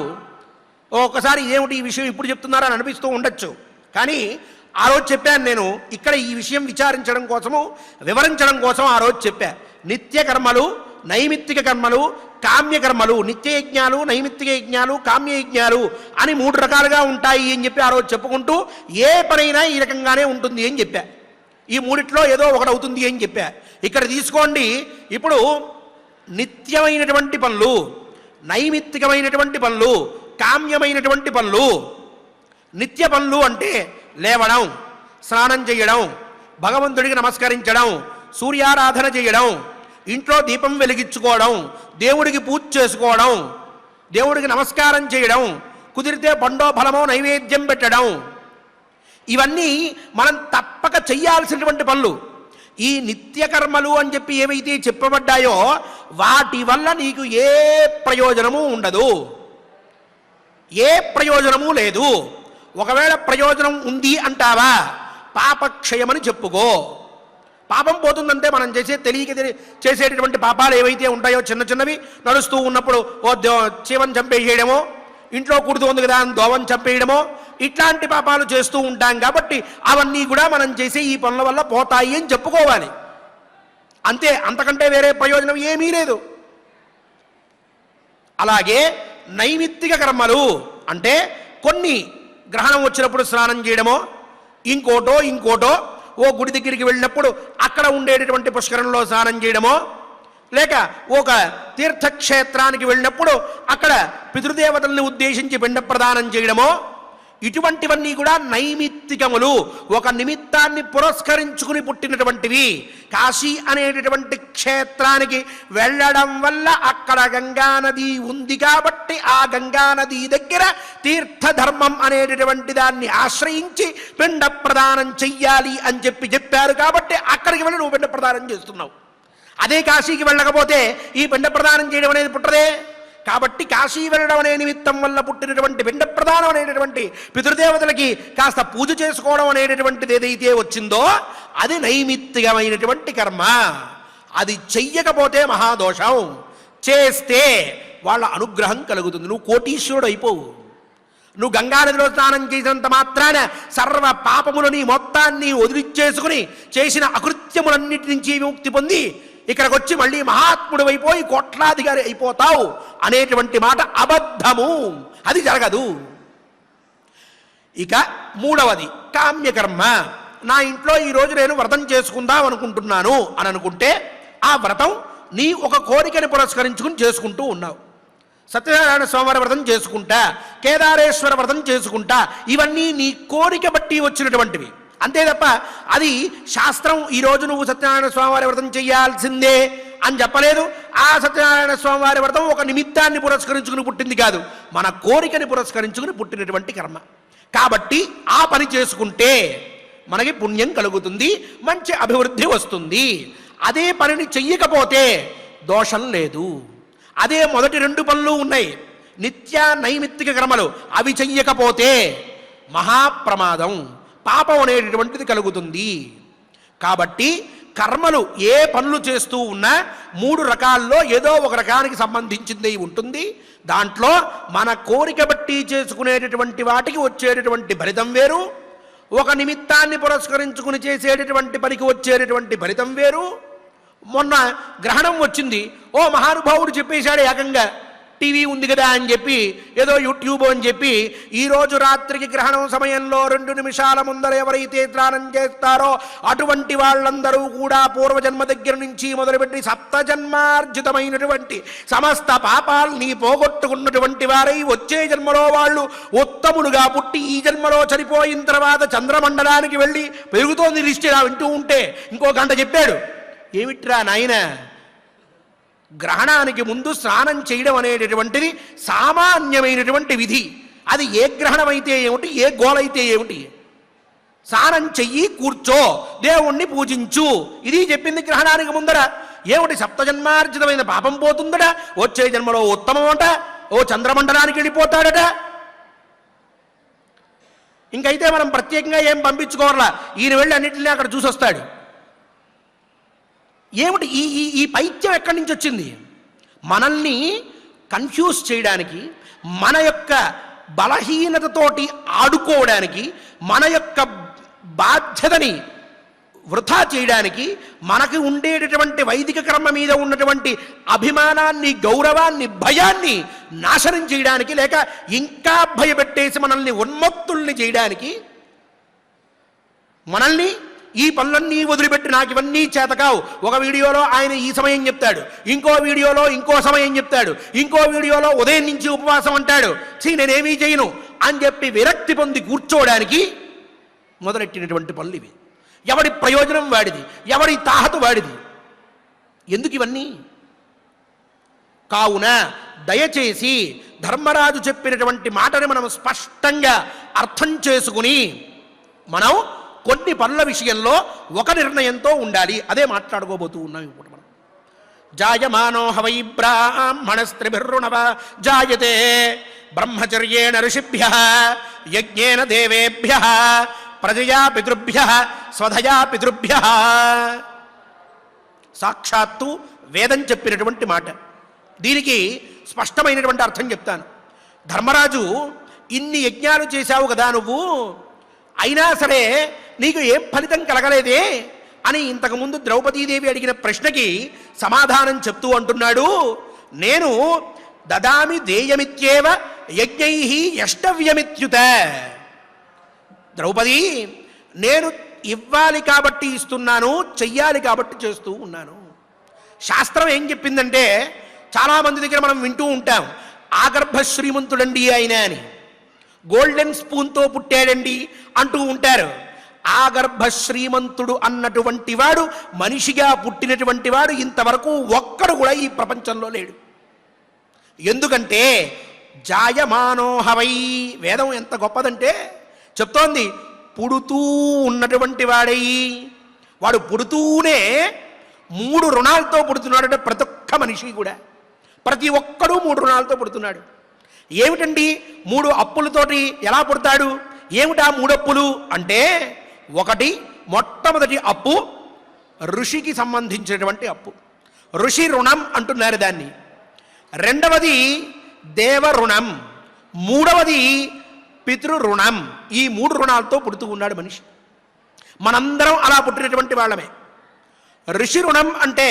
ఒక్కసారి ఏమిటి ఈ విషయం ఇప్పుడు చెప్తున్నారని అనిపిస్తూ ఉండొచ్చు. కానీ ఆ రోజు చెప్పాను నేను, ఇక్కడ ఈ విషయం విచారించడం కోసము, వివరించడం కోసం ఆ రోజు చెప్పా. నిత్య కర్మలు, నైమిత్తిక కర్మలు, కామ్యకర్మలు, నిత్య యజ్ఞాలు, నైమిత్తిక యజ్ఞాలు, కామ్య యజ్ఞాలు అని 3 రకాలుగా ఉంటాయి అని చెప్పి ఆ రోజు చెప్పుకుంటూ ఏ పనైనా ఈ రకంగానే ఉంటుంది అని చెప్పా. ఈ 3ట్లో ఏదో ఒకటి అవుతుంది అని చెప్పా. ఇక్కడ తీసుకోండి, ఇప్పుడు నిత్యమైనటువంటి పనులు, నైమిత్తికమైనటువంటి పనులు, కామ్యమైనటువంటి పనులు. నిత్య పనులు అంటే లేవడం, స్నానం చేయడం, భగవంతుడికి నమస్కరించడం, సూర్యారాధన చేయడం, ఇంట్లో దీపం వెలిగించుకోవడం, దేవుడికి పూజ చేసుకోవడం, దేవుడికి నమస్కారం చేయడం, కుదిరితే పండో ఫలమో నైవేద్యం పెట్టడం, ఇవన్నీ మనం తప్పక చెయ్యాల్సినటువంటి పనులు. ఈ నిత్యకర్మలు అని చెప్పి ఏవైతే చెప్పబడ్డాయో వాటి వల్ల నీకు ఏ ప్రయోజనము ఉండదు, ఏ ప్రయోజనము లేదు. ఒకవేళ ప్రయోజనం ఉంది అంటావా, పాపక్షయమని చెప్పుకో. పాపం పోతుందంటే మనం తెలియక చేసేటటువంటి పాపాలు ఏవైతే ఉంటాయో చిన్నవి నడుస్తూ ఉన్నప్పుడు ఓ చీవని చంపేయడమో, ఇంట్లో కుడుతోంది కదా అని దోవని చంపేయడమో, ఇట్లాంటి పాపాలు చేస్తూ ఉంటాం. కాబట్టి అవన్నీ కూడా మనం చేసే ఈ పనుల వల్ల పోతాయి అని చెప్పుకోవాలి. అంతే, అంతకంటే వేరే ప్రయోజనం ఏమీ లేదు. అలాగే నైమిత్తిక కర్మలు అంటే కొన్ని గ్రహణం వచ్చినప్పుడు స్నానం చేయడమో, ఇంకోటో ఓ గుడి దగ్గరికి వెళ్ళినప్పుడు అక్కడ ఉండేటటువంటి పుష్కరంలో స్నానం చేయడమో, లేక ఒక తీర్థక్షేత్రానికి వెళ్ళినప్పుడు అక్కడ పితృదేవతల్ని ఉద్దేశించి పిండ ప్రదానం చేయడమో, ఇటువంటివన్నీ కూడా నైమిత్తికములు, ఒక నిమిత్తాన్ని పురస్కరించుకుని పుట్టినటువంటివి. కాశీ అనేటటువంటి క్షేత్రానికి వెళ్ళడం వల్ల అక్కడ గంగానది ఉంది కాబట్టి ఆ గంగానది దగ్గర తీర్థధర్మం అనేటటువంటి దాన్ని ఆశ్రయించి పిండ ప్రదానం చెయ్యాలి అని చెప్పారు కాబట్టి అక్కడికి వెళ్ళి నువ్వు పిండ ప్రదానం చేస్తున్నావు. అదే కాశీకి వెళ్ళకపోతే ఈ పిండ ప్రదానం చేయడం అనేది పుట్టదే. కాబట్టి కాశీ వెళ్ళడం అనే నిమిత్తం వల్ల పుట్టినటువంటి పిండ ప్రదానం అనేటటువంటి పితృదేవతలకి కాస్త పూజ చేసుకోవడం అనేటటువంటిది ఏదైతే వచ్చిందో అది నైమిత్తికమైనటువంటి కర్మ. అది చెయ్యకపోతే మహాదోషం, చేస్తే వాళ్ళ అనుగ్రహం కలుగుతుంది. నువ్వు కోటీశ్వరుడు అయిపోవు. నువ్వు గంగానదిలో స్నానం చేసినంత మాత్రాన సర్వ పాపములని మొత్తాన్ని వదిలిచ్చేసుకుని చేసిన అకృత్యములన్నిటి నుంచి విముక్తి పొంది ఇక్కడికి వచ్చి మళ్ళీ మహాత్ముడు అయిపోయి కోట్లాధికారి అయిపోతావు అనేటువంటి మాట అబద్ధము. అది జరగదు. ఇక మూడవది కామ్యకర్మ. నా ఇంట్లో ఈరోజు నేను వ్రతం చేసుకుందాం అనుకుంటున్నాను అని అనుకుంటే ఆ వ్రతం నీ ఒక కోరికని పురస్కరించుకుని చేసుకుంటూ ఉన్నావు. సత్యనారాయణ స్వామివారి వ్రతం చేసుకుంటా, కేదారేశ్వర వ్రతం చేసుకుంటా, ఇవన్నీ నీ కోరిక బట్టి వచ్చినటువంటివి. అంతే తప్ప అది శాస్త్రం ఈరోజు నువ్వు సత్యనారాయణ స్వామివారి వ్రతం చెయ్యాల్సిందే అని చెప్పలేదు. ఆ సత్యనారాయణ స్వామివారి వ్రతం ఒక నిమిత్తాన్ని పురస్కరించుకుని పుట్టింది కాదు, మన కోరికని పురస్కరించుకుని పుట్టినటువంటి కర్మ. కాబట్టి ఆ పని చేసుకుంటే మనకి పుణ్యం కలుగుతుంది, మంచి అభివృద్ధి వస్తుంది. అదే పనిని చెయ్యకపోతే దోషం లేదు. అదే మొదటి రెండు పనులు ఉన్నాయి, నిత్య నైమిత్తిక కర్మలు, అవి చెయ్యకపోతే మహాప్రమాదం, పాపం అనేటటువంటిది కలుగుతుంది. కాబట్టి కర్మలు ఏ పనులు చేస్తూ ఉన్నా మూడు రకాల్లో ఏదో ఒక రకానికి సంబంధించింది ఉంటుంది. దాంట్లో మన కోరిక బట్టి చేసుకునేటటువంటి వాటికి వచ్చేటటువంటి ఫలితం వేరు, ఒక నిమిత్తాన్ని పురస్కరించుకుని చేసేటటువంటి పనికి వచ్చేటటువంటి ఫలితం వేరు. మొన్న గ్రహణం వచ్చింది, ఓ మహానుభావుడు చెప్పేశాడు ఏకంగా, టీవీ ఉంది కదా అని చెప్పి, ఏదో యూట్యూబ్ అని చెప్పి, ఈరోజు రాత్రికి గ్రహణం సమయంలో 2 నిమిషాల ముందర ఎవరైతే స్నానం చేస్తారో అటువంటి వాళ్ళందరూ కూడా పూర్వజన్మ దగ్గర నుంచి మొదలుపెట్టి సప్తజన్మార్జితమైనటువంటి సమస్త పాపాల్ని పోగొట్టుకున్నటువంటి వారై వచ్చే జన్మలో వాళ్ళు ఉత్తములుగా పుట్టి ఈ జన్మలో చనిపోయిన తర్వాత చంద్రమండలానికి వెళ్ళి పెరుగుతోంది లిస్ట్. ఇలా వింటూ ఉంటే ఇంకో గంట చెప్పాడు, ఏమిట్రా నాయన, గ్రహణానికి ముందు స్నానం చేయడం అనేటటువంటిది సామాన్యమైనటువంటి విధి. అది ఏ గ్రహణం అయితే ఏమిటి, ఏ గోలైతే ఏమిటి, స్నానం చెయ్యి, కూర్చో, దేవుణ్ణి పూజించు, ఇది చెప్పింది గ్రహణానికి ముందర. ఏమిటి సప్తజన్మార్జితమైన పాపం పోతుందట, వచ్చే జన్మలో ఉత్తమం అట, ఓ చంద్రమండలానికి వెళ్ళిపోతాడట. ఇంకైతే మనం ప్రత్యేకంగా ఏం పంపించుకోవాలా, ఈయన వెళ్ళి అన్నింటినీ అక్కడ చూసొస్తాడు. ఏమిటి ఈ పైత్యం ఎక్కడి నుంచి వచ్చింది? మనల్ని కన్ఫ్యూజ్ చేయడానికి, మన యొక్క బలహీనతతోటి ఆడుకోవడానికి, మన యొక్క బాధ్యతని వృథా చేయడానికి, మనకి ఉండేటటువంటి వైదిక కర్మ మీద ఉన్నటువంటి అభిమానాన్ని, గౌరవాన్ని, భయాన్ని నాశనం చేయడానికి, లేక ఇంకా భయపెట్టేసి మనల్ని ఉన్మత్తుల్ని చేయడానికి, మనల్ని ఈ పనులన్నీ వదిలిపెట్టి నాకు ఇవన్నీ చేతకావు. ఒక వీడియోలో ఆయన ఈ సమయం చెప్తాడు, ఇంకో వీడియోలో ఇంకో సమయం చెప్తాడు, ఇంకో వీడియోలో ఉదయం నుంచి ఉపవాసం అంటాడు, నేనేమీ చేయను అని చెప్పి విరక్తి పొంది కూర్చోవడానికి మొదలెట్టినటువంటి పనులు ఇవి. ఎవడి ప్రయోజనం వాడిది, ఎవడి తాహతు వాడిది. ఎందుకు ఇవన్నీ? కావున దయచేసి ధర్మరాజు చెప్పినటువంటి మాటని మనం స్పష్టంగా అర్థం చేసుకుని మనం కొన్ని పనుల విషయంలో ఒక నిర్ణయంతో ఉండాలి. అదే మాట్లాడుకోబోతూ ఉన్నాం ఇప్పుడు మనం. జాయమానో హవై బ్రాహ్మణస్త్రిభిర్రుణవ జాయతే బ్రహ్మచర్యేణ ఋషిభ్యః యజ్ఞేన దేవేభ్యః ప్రజయా పితృభ్యః స్వధయా పితృభ్యః. సాక్షాత్తు వేదం చెప్పినటువంటి మాట. దీనికి స్పష్టమైనటువంటి అర్థం చెప్తాను. ధర్మరాజు, ఇన్ని యజ్ఞాలు చేశావు కదా నువ్వు, అయినా సరే నీకు ఏం ఫలితం కలగలేదే అని ఇంతకుముందు ద్రౌపదీదేవి అడిగిన ప్రశ్నకి సమాధానం చెప్తూ అంటున్నాడు, నేను దదామి దేయమిత్యేవ యజ్ఞైః యష్టవ్యమిత్యుత. ద్రౌపది, నేను ఇవ్వాలి కాబట్టి ఇస్తున్నాను, చెయ్యాలి కాబట్టి చేస్తూ ఉన్నాను. శాస్త్రం ఏం చెప్పిందంటే, చాలామంది దగ్గర మనం వింటూ ఉంటాం, ఆగర్భ శ్రీమంతుడండి ఆయన అని. గోల్డెన్ స్పూన్తో పుట్టాడండి అంటూ ఉంటారు. ఆగర్భ శ్రీమంతుడు అన్నటువంటి వాడు, మనిషిగా పుట్టినటువంటి వాడు ఇంతవరకు ఒక్కడు కూడా ఈ ప్రపంచంలో లేడు. ఎందుకంటే జాయమానోహవై, వేదం ఎంత గొప్పదంటే చెప్తోంది, పుడుతూ ఉన్నటువంటి వాడై, వాడు పుడుతూనే 3 రుణాలతో పుడుతున్నాడు. ప్రతి ఒక్క మనిషి కూడా, ప్రతి ఒక్కడూ 3 రుణాలతో పుడుతున్నాడు. ఏమిటండి 3 అప్పులతోటి ఎలా పుడతాడు? ఏమిటా 3 అప్పులు అంటే, ఒకటి మొట్టమొదటి అప్పు ఋషికి సంబంధించినటువంటి అప్పు, ఋషి రుణం అంటున్నారు దాన్ని. రెండవది దేవ రుణం, మూడవది పితృ రుణం. ఈ 3 రుణాలతో పుడుతూ ఉన్నాడు మనిషి. మనందరం అలా పుట్టినటువంటి వాళ్ళమే. ఋషి రుణం అంటే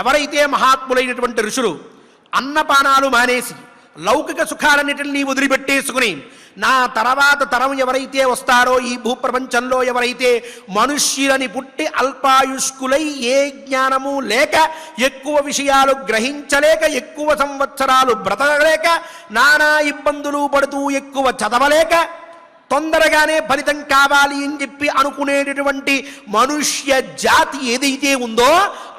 ఎవరైతే మహాత్ములైనటువంటి ఋషులు అన్నపానాలు మానేసి లౌకిక సుఖాలన్నిటిని వదిలిపెట్టేసుకుని, నా తర్వాత తరం ఎవరైతే వస్తారో ఈ భూప్రపంచంలో, ఎవరైతే మనుష్యులని పుట్టి అల్పాయుష్కులై ఏ జ్ఞానము లేక, ఎక్కువ విషయాలు గ్రహించలేక, ఎక్కువ సంవత్సరాలు బ్రతకలేక, నానా ఇబ్బందులు పడుతూ ఎక్కువ చదవలేక, తొందరగానే ఫలితం కావాలి అని చెప్పి అనుకునేటటువంటి మనుష్య జాతి ఏదైతే ఉందో,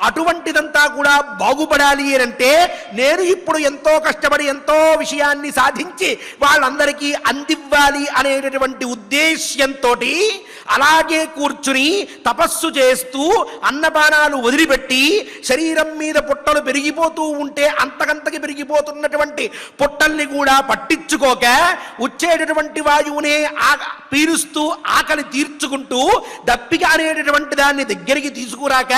అటువంటిదంతా కూడా బాగుపడాలి అంటే నేను ఇప్పుడు ఎంతో కష్టపడి ఎంతో విషయాన్ని సాధించి వాళ్ళందరికీ అందివ్వాలి అనేటటువంటి ఉద్దేశ్యంతో అలాగే కూర్చుని తపస్సు చేస్తూ అన్నపానాలు వదిలిపెట్టి శరీరం మీద పుట్టలు పెరిగిపోతూ ఉంటే అంతకంతకి పెరిగిపోతున్నటువంటి పుట్టల్ని కూడా పట్టించుకోక, వచ్చేటటువంటి వాయువునే పీలుస్తూ ఆకలి తీర్చుకుంటూ, దప్పిక అనేటటువంటి దాన్ని దగ్గరికి తీసుకురాక,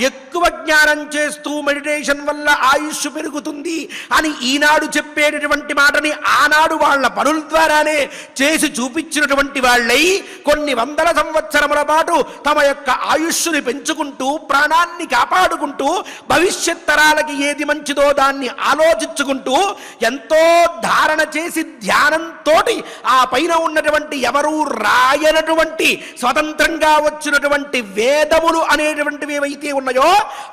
ఎక్కువ జ్ఞానం చేస్తూ మెడిటేషన్ వల్ల ఆయుష్ పెరుగుతుంది అని ఈనాడు చెప్పేటటువంటి మాటని ఆనాడు వాళ్ళ పనుల ద్వారానే చేసి చూపించినటువంటి వాళ్ళై కొన్ని వందల సంవత్సరముల పాటు తమ యొక్క ఆయుష్ని పెంచుకుంటూ, ప్రాణాన్ని కాపాడుకుంటూ, భవిష్యత్ తరాలకి ఏది మంచిదో దాన్ని ఆలోచించుకుంటూ, ఎంతో ధారణ చేసి ధ్యానంతో ఆ పైన ఉన్నటువంటి ఎవరూ రాయనటువంటి స్వతంత్రంగా వచ్చినటువంటి వేదములు అనేటువంటివి ఏవైతే ఉన్నాయో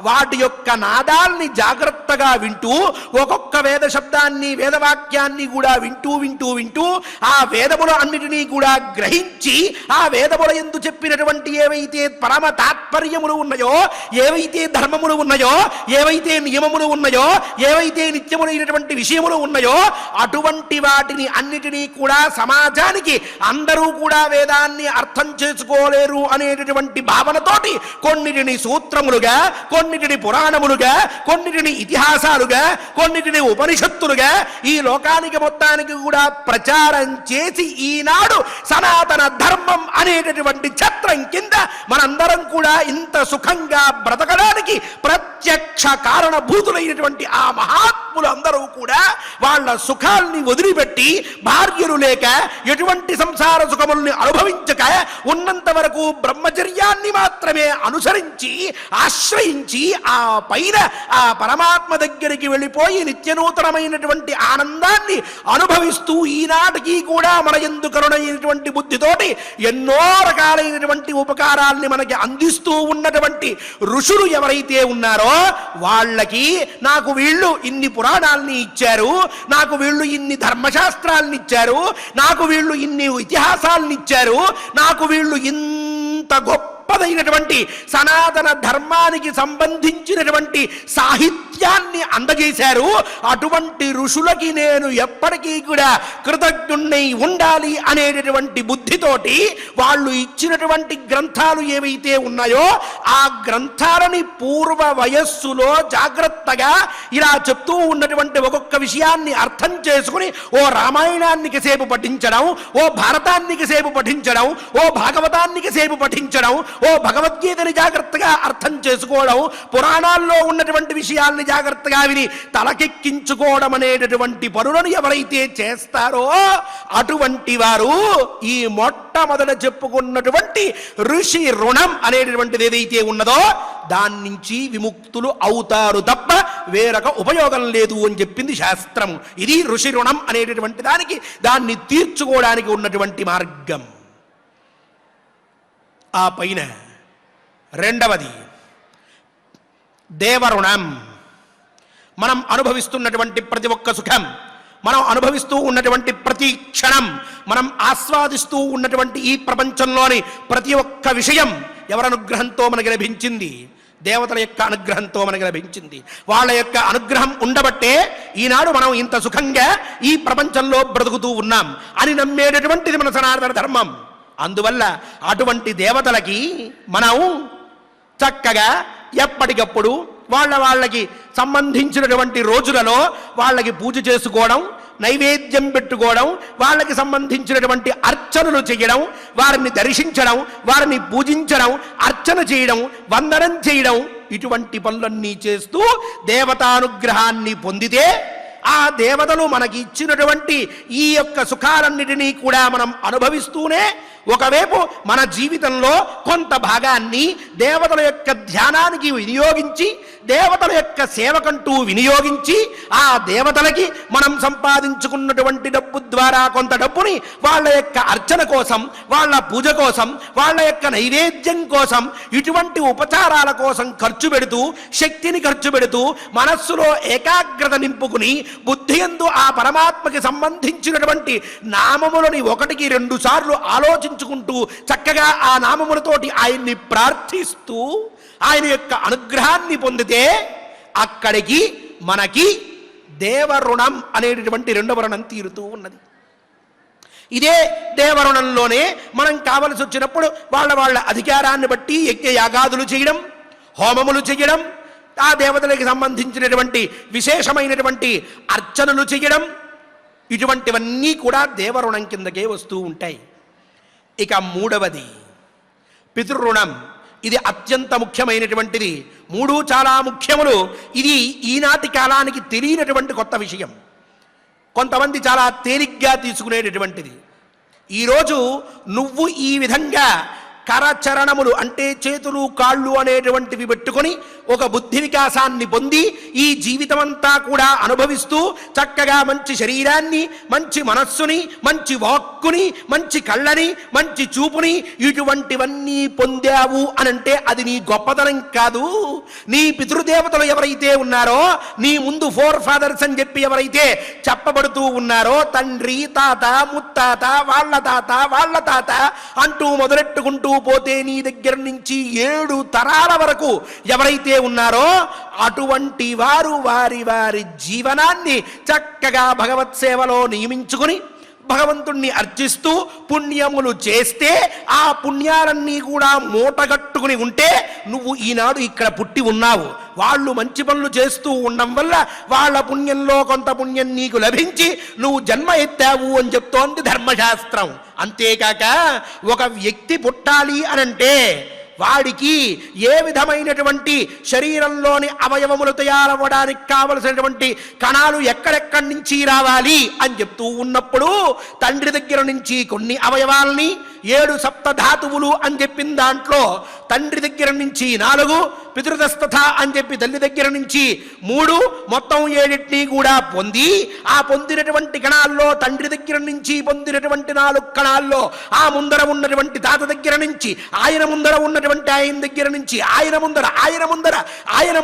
వాటి యొక్క నాదాల్ని జాగ్రత్తగా వింటూ, ఒక్కొక్క వేద శబ్దాన్ని వేదవాక్యాన్ని కూడా వింటూ వింటూ వింటూ ఆ వేదములు అన్నిటినీ కూడా గ్రహించి, ఆ వేదముల యందు చెప్పినటువంటి ఏవైతే పరమ తాత్పర్యములు ఉన్నాయో, ఏవైతే ధర్మములు ఉన్నాయో, ఏవైతే నియమములు ఉన్నాయో, ఏవైతే నిత్యములైనటువంటి విషయములు ఉన్నాయో, అటువంటి వాటిని అన్నిటినీ కూడా సమాజానికి అందరూ కూడా వేదాన్ని అర్థం చేసుకోలేరు అనేటటువంటి భావనతోటి కొన్నిటిని సూత్రములుగా, కొన్నిటిని పురాణములుగా, కొన్నిటిని ఇతిహాసాలుగా, కొన్నిటిని ఉపనిషత్తులుగా ఈ లోకానికి మొత్తానికి కూడా ప్రచారం చేసి ఈనాడు సనాతన ధర్మం అనేటటువంటి ఛత్రం కింద మనందరం కూడా ఇంత సుఖంగా బ్రతకడానికి ప్రత్యక్ష కారణభూతులైనటువంటి ఆ మహాత్ములు అందరూ కూడా వాళ్ళ సుఖాల్ని వదిలిపెట్టి, భార్యలు లేక ఎటువంటి సంసార సుఖముల్ని అనుభవించక ఉన్నంత వరకు బ్రహ్మచర్యాన్ని మాత్రమే అనుసరించి ఆశ్రయించి ఆ పైన ఆ పరమాత్మ దగ్గరికి వెళ్ళిపోయి నిత్యనూతనమైనటువంటి ఆనందాన్ని అనుభవిస్తూ ఈనాటికి కూడా మన యందు కరుణైనటువంటి బుద్ధితోటి ఎన్నో రకాలైనటువంటి ఉపకారాల్ని మనకి అందిస్తూ ఉన్నటువంటి ఋషులు ఎవరైతే ఉన్నారో వాళ్ళకి, నాకు వీళ్ళు ఇన్ని పురాణాలని ఇచ్చారు, నాకు వీళ్ళు ఇన్ని ధర్మశాస్త్రాలని ఇచ్చారు, నాకు వీళ్ళు ఇన్ని ఇతిహాసాలను ఇచ్చారు, నాకు వీళ్ళు ఇంత గొప్పదైనటువంటి సనాతన ధర్మానికి సంబంధించినటువంటి సాహిత్యాన్ని అందజేశారు, అటువంటి ఋషులకి నేను ఎప్పటికీ కూడా కృతజ్ఞుణ్ణై ఉండాలి అనేటటువంటి బుద్ధితోటి వాళ్ళు ఇచ్చినటువంటి గ్రంథాలు ఏవైతే ఉన్నాయో ఆ గ్రంథాలని పూర్వ వయస్సులో జాగ్రత్తగా ఇలా చెప్తూ ఉన్నటువంటి ఒక్కొక్క విషయాన్ని అర్థం చేసుకుని, ఓ రామాయణానికి సేపు పఠించడం, ఓ భారతానికి సేపు పఠించడం, ఓ భాగవతానికి సేపు పఠించడం, ఓ భగవద్గీతని జాగ్రత్తగా అర్థం చేసుకోవడం, పురాణాల్లో ఉన్నటువంటి విషయాల్ని జాగ్రత్తగా విని తలకెక్కించుకోవడం అనేటటువంటి పనులను ఎవరైతే చేస్తారో అటువంటి వారు ఈ మొట్టమొదట చెప్పుకున్నటువంటి ఋషి రుణం అనేటటువంటిది ఏదైతే ఉన్నదో దాని నుంచి విముక్తులు అవుతారు తప్ప వేరొక ఉపయోగం లేదు అని చెప్పింది శాస్త్రము. ఇది ఋషి రుణం అనేటటువంటి దానికి, దాన్ని తీర్చుకోవడానికి ఉన్నటువంటి మార్గం. ఆ పైన రెండవది దేవరుణం. మనం అనుభవిస్తున్నటువంటి ప్రతి ఒక్క సుఖం మనం అనుభవిస్తూ ఉన్నటువంటి ప్రతి క్షణం, మనం ఆస్వాదిస్తూ ఉన్నటువంటి ఈ ప్రపంచంలోని ప్రతి ఒక్క విషయం ఎవరి అనుగ్రహంతో మనకి లభించింది? దేవతల యొక్క అనుగ్రహంతో మనకి లభించింది. వాళ్ళ యొక్క అనుగ్రహం ఉండబట్టే ఈనాడు మనం ఇంత సుఖంగా ఈ ప్రపంచంలో బ్రతుకుతూ ఉన్నాం అని నమ్మేటటువంటిది మన సనాతన ధర్మం. అందువల్ల అటువంటి దేవతలకి మనం చక్కగా ఎప్పటికప్పుడు వాళ్ళకి సంబంధించినటువంటి రోజులలో వాళ్ళకి పూజ చేసుకోవడం, నైవేద్యం పెట్టుకోవడం, వాళ్ళకి సంబంధించినటువంటి అర్చనలు చేయడం, వారిని దర్శించడం, వారిని పూజించడం, అర్చన చేయడం, వందనం చేయడం, ఇటువంటి పనులన్నీ చేస్తూ దేవతానుగ్రహాన్ని పొందితే ఆ దేవతలు మనకి ఇచ్చినటువంటి ఈ యొక్క సుఖాలన్నిటినీ కూడా మనం అనుభవిస్తూనే ఒకవైపు మన జీవితంలో కొంత భాగాన్ని దేవతల యొక్క ధ్యానానికి వినియోగించి, దేవతల యొక్క సేవకంటూ వినియోగించి, ఆ దేవతలకి మనం సంపాదించుకున్నటువంటి డబ్బు ద్వారా కొంత డబ్బుని వాళ్ళ యొక్క అర్చన కోసం, వాళ్ళ పూజ కోసం, వాళ్ళ యొక్క నైవేద్యం కోసం, ఇటువంటి ఉపచారాల కోసం ఖర్చు పెడుతూ, శక్తిని ఖర్చు పెడుతూ, మనస్సులో ఏకాగ్రత నింపుకుని, బుద్ధి యందు ఆ పరమాత్మకి సంబంధించినటువంటి నామములని 1-2 సార్లు ఆలోచించుకుంటూ చక్కగా ఆ నామములతోటి ఆయన్ని ప్రార్థిస్తూ ఆయన యొక్క అనుగ్రహాన్ని పొందితే అక్కడికి మనకి దేవరుణం అనేటటువంటి 2వ రుణం తీరుతూ ఉన్నది. ఇదే దేవరుణంలోనే మనం కావలసి వచ్చినప్పుడు వాళ్ళ అధికారాన్ని బట్టి యజ్ఞయాగాదులు చేయడం, హోమములు చేయడం, ఆ దేవతలకు సంబంధించినటువంటి విశేషమైనటువంటి అర్చనలు చేయడం, ఇటువంటివన్నీ కూడా దేవరుణం కిందకే వస్తూ ఉంటాయి. ఇక 3వది పితృరుణం. ఇది అత్యంత ముఖ్యమైనటువంటిది. 3 చాలా ముఖ్యములు. ఇది ఈనాటి కాలానికి తెలియనటువంటి కొత్త విషయం. కొంతమంది చాలా తేలిగ్గా తీసుకునేటటువంటిది. ఈరోజు నువ్వు ఈ విధంగా కరచరణములు అంటే చేతులు కాళ్ళు అనేటువంటివి పెట్టుకొని ఒక బుద్ధి వికాసాన్ని పొంది ఈ జీవితమంతా కూడా అనుభవిస్తూ చక్కగా మంచి శరీరాన్ని, మంచి మనస్సుని, మంచి వాక్కుని, మంచి కళ్ళని, మంచి చూపుని, ఇటువంటివన్నీ పొందావు అనంటే అది నీ గొప్పతనం కాదు. నీ పితృదేవతలు ఎవరైతే ఉన్నారో, నీ ముందు 4 ఫాదర్స్ అని చెప్పి ఎవరైతే చెప్పబడుతూ ఉన్నారో, తండ్రి, తాత, ముత్తాత, వాళ్ళ తాత అంటూ మొదలెట్టుకుంటూ పోతే నీ దగ్గర నుంచి 7 తరాల వరకు ఎవరైతే ఉన్నారో అటువంటి వారు వారి జీవనాన్ని చక్కగా భగవత్ సేవలో నియమించుకుని భగవంతుణ్ణి అర్చిస్తూ పుణ్యములు చేస్తే ఆ పుణ్యాలన్నీ కూడా మూటగట్టుకుని ఉంటే నువ్వు ఈనాడు ఇక్కడ పుట్టి ఉన్నావు. వాళ్ళు మంచి పనులు చేస్తూ ఉండడం వల్ల వాళ్ళ పుణ్యంలో కొంత పుణ్యం నీకు లభించి నువ్వు జన్మ ఎత్తావు అని చెప్తోంది ధర్మశాస్త్రం. అంతేకాక ఒక వ్యక్తి పుట్టాలి అనంటే వాడికి ఏ విధమైనటువంటి శరీరంలోని అవయవములు తయారవ్వడానికి కావలసినటువంటి కణాలు ఎక్కడెక్కడి నుంచి రావాలి అని చెప్తూ ఉన్నప్పుడు తండ్రి దగ్గర నుంచి కొన్ని అవయవాల్ని 7 సప్తధాతువులు అని చెప్పిన దాంట్లో తండ్రి దగ్గర నుంచి 4, పితృదస్తథ అని చెప్పి తల్లి దగ్గర నుంచి 3, మొత్తం 7 కూడా పొంది ఆ పొందినటువంటి కణాల్లో తండ్రి దగ్గర నుంచి పొందినటువంటి 4 కణాల్లో ఆ ముందర ఉన్నటువంటి తాత దగ్గర నుంచి, ఆయన ముందర ఉన్నటువంటి ఆయన దగ్గర నుంచి, ఆయన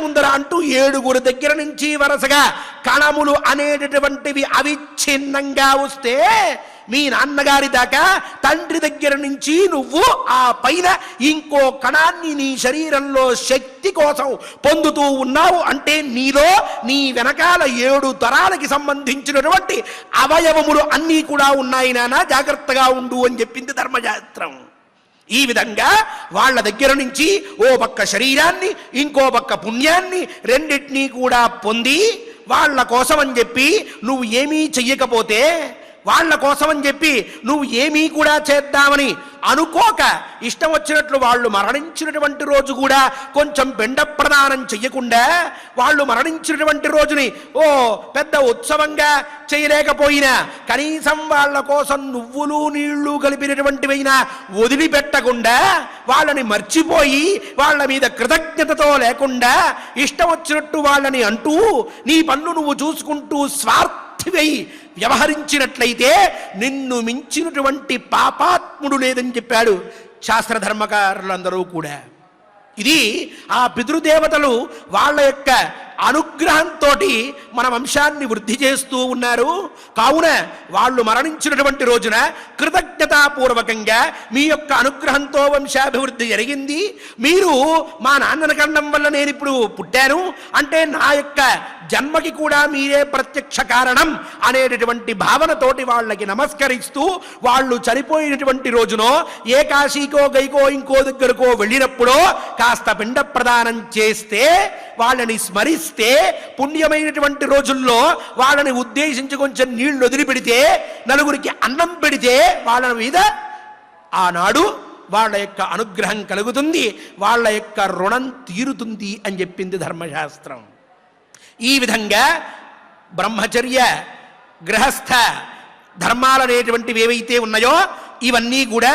ముందర అంటూ 7 దగ్గర నుంచి వరుసగా కణములు అనేటటువంటివి అవిచ్ఛిన్నంగా వస్తే మీ నాన్నగారి దాకా తండ్రి దగ్గర నుంచి నువ్వు ఆ పైన ఇంకో కణాన్ని నీ శరీరంలో శక్తి కోసం పొందుతూ ఉన్నావు అంటే నీలో నీ వెనకాల 7 తరాలకి సంబంధించినటువంటి అవయవములు అన్నీ కూడా ఉన్నాయి నాన్న, జాగ్రత్తగా ఉండు అని చెప్పింది ధర్మశాస్త్రం. ఈ విధంగా వాళ్ళ దగ్గర నుంచి ఓ పక్క శరీరాన్ని, ఇంకో పక్క పుణ్యాన్ని రెండింటినీ కూడా పొంది వాళ్ళ కోసం అని చెప్పి నువ్వు ఏమీ చెయ్యకపోతే, వాళ్ళ కోసం అని చెప్పి నువ్వు ఏమీ కూడా చేద్దామని అనుకోక ఇష్టం వచ్చినట్లు వాళ్ళు మరణించినటువంటి రోజు కూడా కొంచెం బెండ ప్రదానం చెయ్యకుండా వాళ్ళు మరణించినటువంటి రోజుని ఓ పెద్ద ఉత్సవంగా చేయలేకపోయినా కనీసం వాళ్ళ కోసం నువ్వులు నీళ్లు కలిపినటువంటివైనా వదిలిపెట్టకుండా వాళ్ళని మర్చిపోయి వాళ్ళ మీద కృతజ్ఞతతో లేకుండా ఇష్టం వచ్చినట్టు వాళ్ళని అంటూ నీ పనులు నువ్వు చూసుకుంటూ స్వార్థివై వ్యవహరించినట్లయితే నిన్ను మించినటువంటి పాపాత్ముడు లేదని చెప్పాడు శాస్త్రధర్మకారులందరూ కూడా. ఇది ఆ పితృదేవతలు వాళ్ళ యొక్క అనుగ్రహంతో మన వంశాన్ని వృద్ధి చేస్తూ ఉన్నారు. కావున వాళ్ళు మరణించినటువంటి రోజున కృతజ్ఞతాపూర్వకంగా మీ యొక్క అనుగ్రహంతో వంశాభివృద్ధి జరిగింది, మీరు మా నాన్నని కనడం వల్ల నేను ఇప్పుడు పుట్టాను అంటే నా యొక్క జన్మకి కూడా మీరే ప్రత్యక్ష కారణం అనేటటువంటి భావనతోటి వాళ్ళకి నమస్కరిస్తూ వాళ్ళు చనిపోయినటువంటి రోజునో ఏ కాశీకో గైకో ఇంకో దగ్గరకో వెళ్ళినప్పుడో కాస్త పిండ ప్రదానం చేస్తే, వాళ్ళని స్మరిస్తే, పుణ్యమైనటువంటి రోజుల్లో వాళ్ళని ఉద్దేశించి కొంచెం నీళ్లు వదిలిపెడితే, నలుగురికి అన్నం పెడితే వాళ్ళ మీద ఆనాడు వాళ్ళ యొక్క అనుగ్రహం కలుగుతుంది, వాళ్ళ యొక్క రుణం తీరుతుంది అని చెప్పింది ధర్మశాస్త్రం. ఈ విధంగా బ్రహ్మచర్య గృహస్థ ధర్మాలనేటువంటివి ఏవైతే ఉన్నాయో ఇవన్నీ కూడా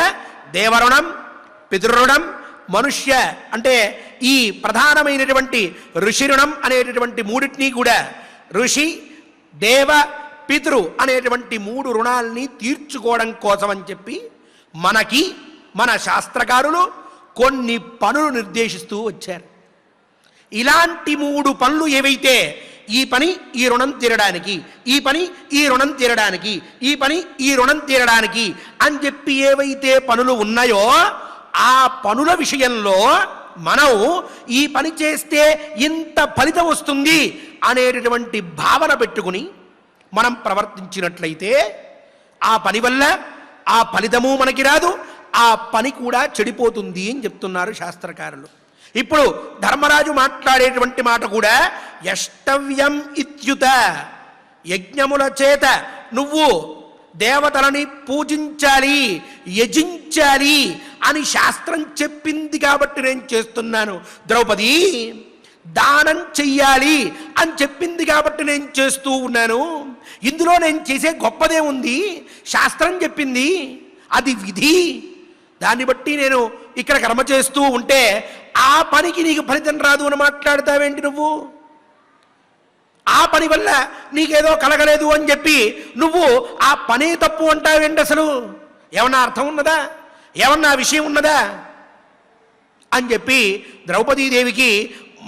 దేవరుణం, పితృరుణం, మనుష్య అంటే ఈ ప్రధానమైనటువంటి ఋషి రుణం అనేటటువంటి మూడింటినీ కూడా ఋషి, దేవ, పితృ అనేటువంటి మూడు రుణాల్ని తీర్చుకోవడం కోసం అని చెప్పి మనకి మన శాస్త్రకారులు కొన్ని పనులు నిర్దేశిస్తూ వచ్చారు. ఇలాంటి మూడు పనులు ఏవైతే ఈ పని ఈ రుణం తీరడానికి, ఈ పని ఈ రుణం తీరడానికి, ఈ పని ఈ రుణం తీరడానికి అని చెప్పి ఏవైతే పనులు ఉన్నాయో ఆ పనుల విషయంలో మనం ఈ పని చేస్తే ఇంత ఫలితం వస్తుంది అనేటటువంటి భావన పెట్టుకుని మనం ప్రవర్తించినట్లయితే ఆ పని వల్ల ఆ ఫలితము మనకి రాదు, ఆ పని కూడా చెడిపోతుంది అని చెప్తున్నారు శాస్త్రకారులు. ఇప్పుడు ధర్మరాజు మాట్లాడేటువంటి మాట కూడా యష్టవ్యం ఇత్యుత, యజ్ఞముల చేత నువ్వు దేవతలని పూజించాలి, యజించాలి అని శాస్త్రం చెప్పింది కాబట్టి నేను చేస్తున్నాను. ద్రౌపది దానం చెయ్యాలి అని చెప్పింది కాబట్టి నేను చేస్తూ ఉన్నాను. ఇందులో నేను చేసే గొప్పదే ఉంది, శాస్త్రం చెప్పింది, అది విధి, దాన్ని బట్టి నేను ఇక్కడ కర్మ చేస్తూ ఉంటే ఆ పనికి నీకు ఫలితం రాదు అని మాట్లాడతావేంటి నువ్వు? ఆ పని వల్ల నీకేదో కలగలేదు అని చెప్పి నువ్వు ఆ పనే తప్పు అంటావేంటి? అసలు ఏమన్నా అర్థం ఉన్నదా? ఏమన్నా విషయం ఉన్నదా అని చెప్పి ద్రౌపదీదేవికి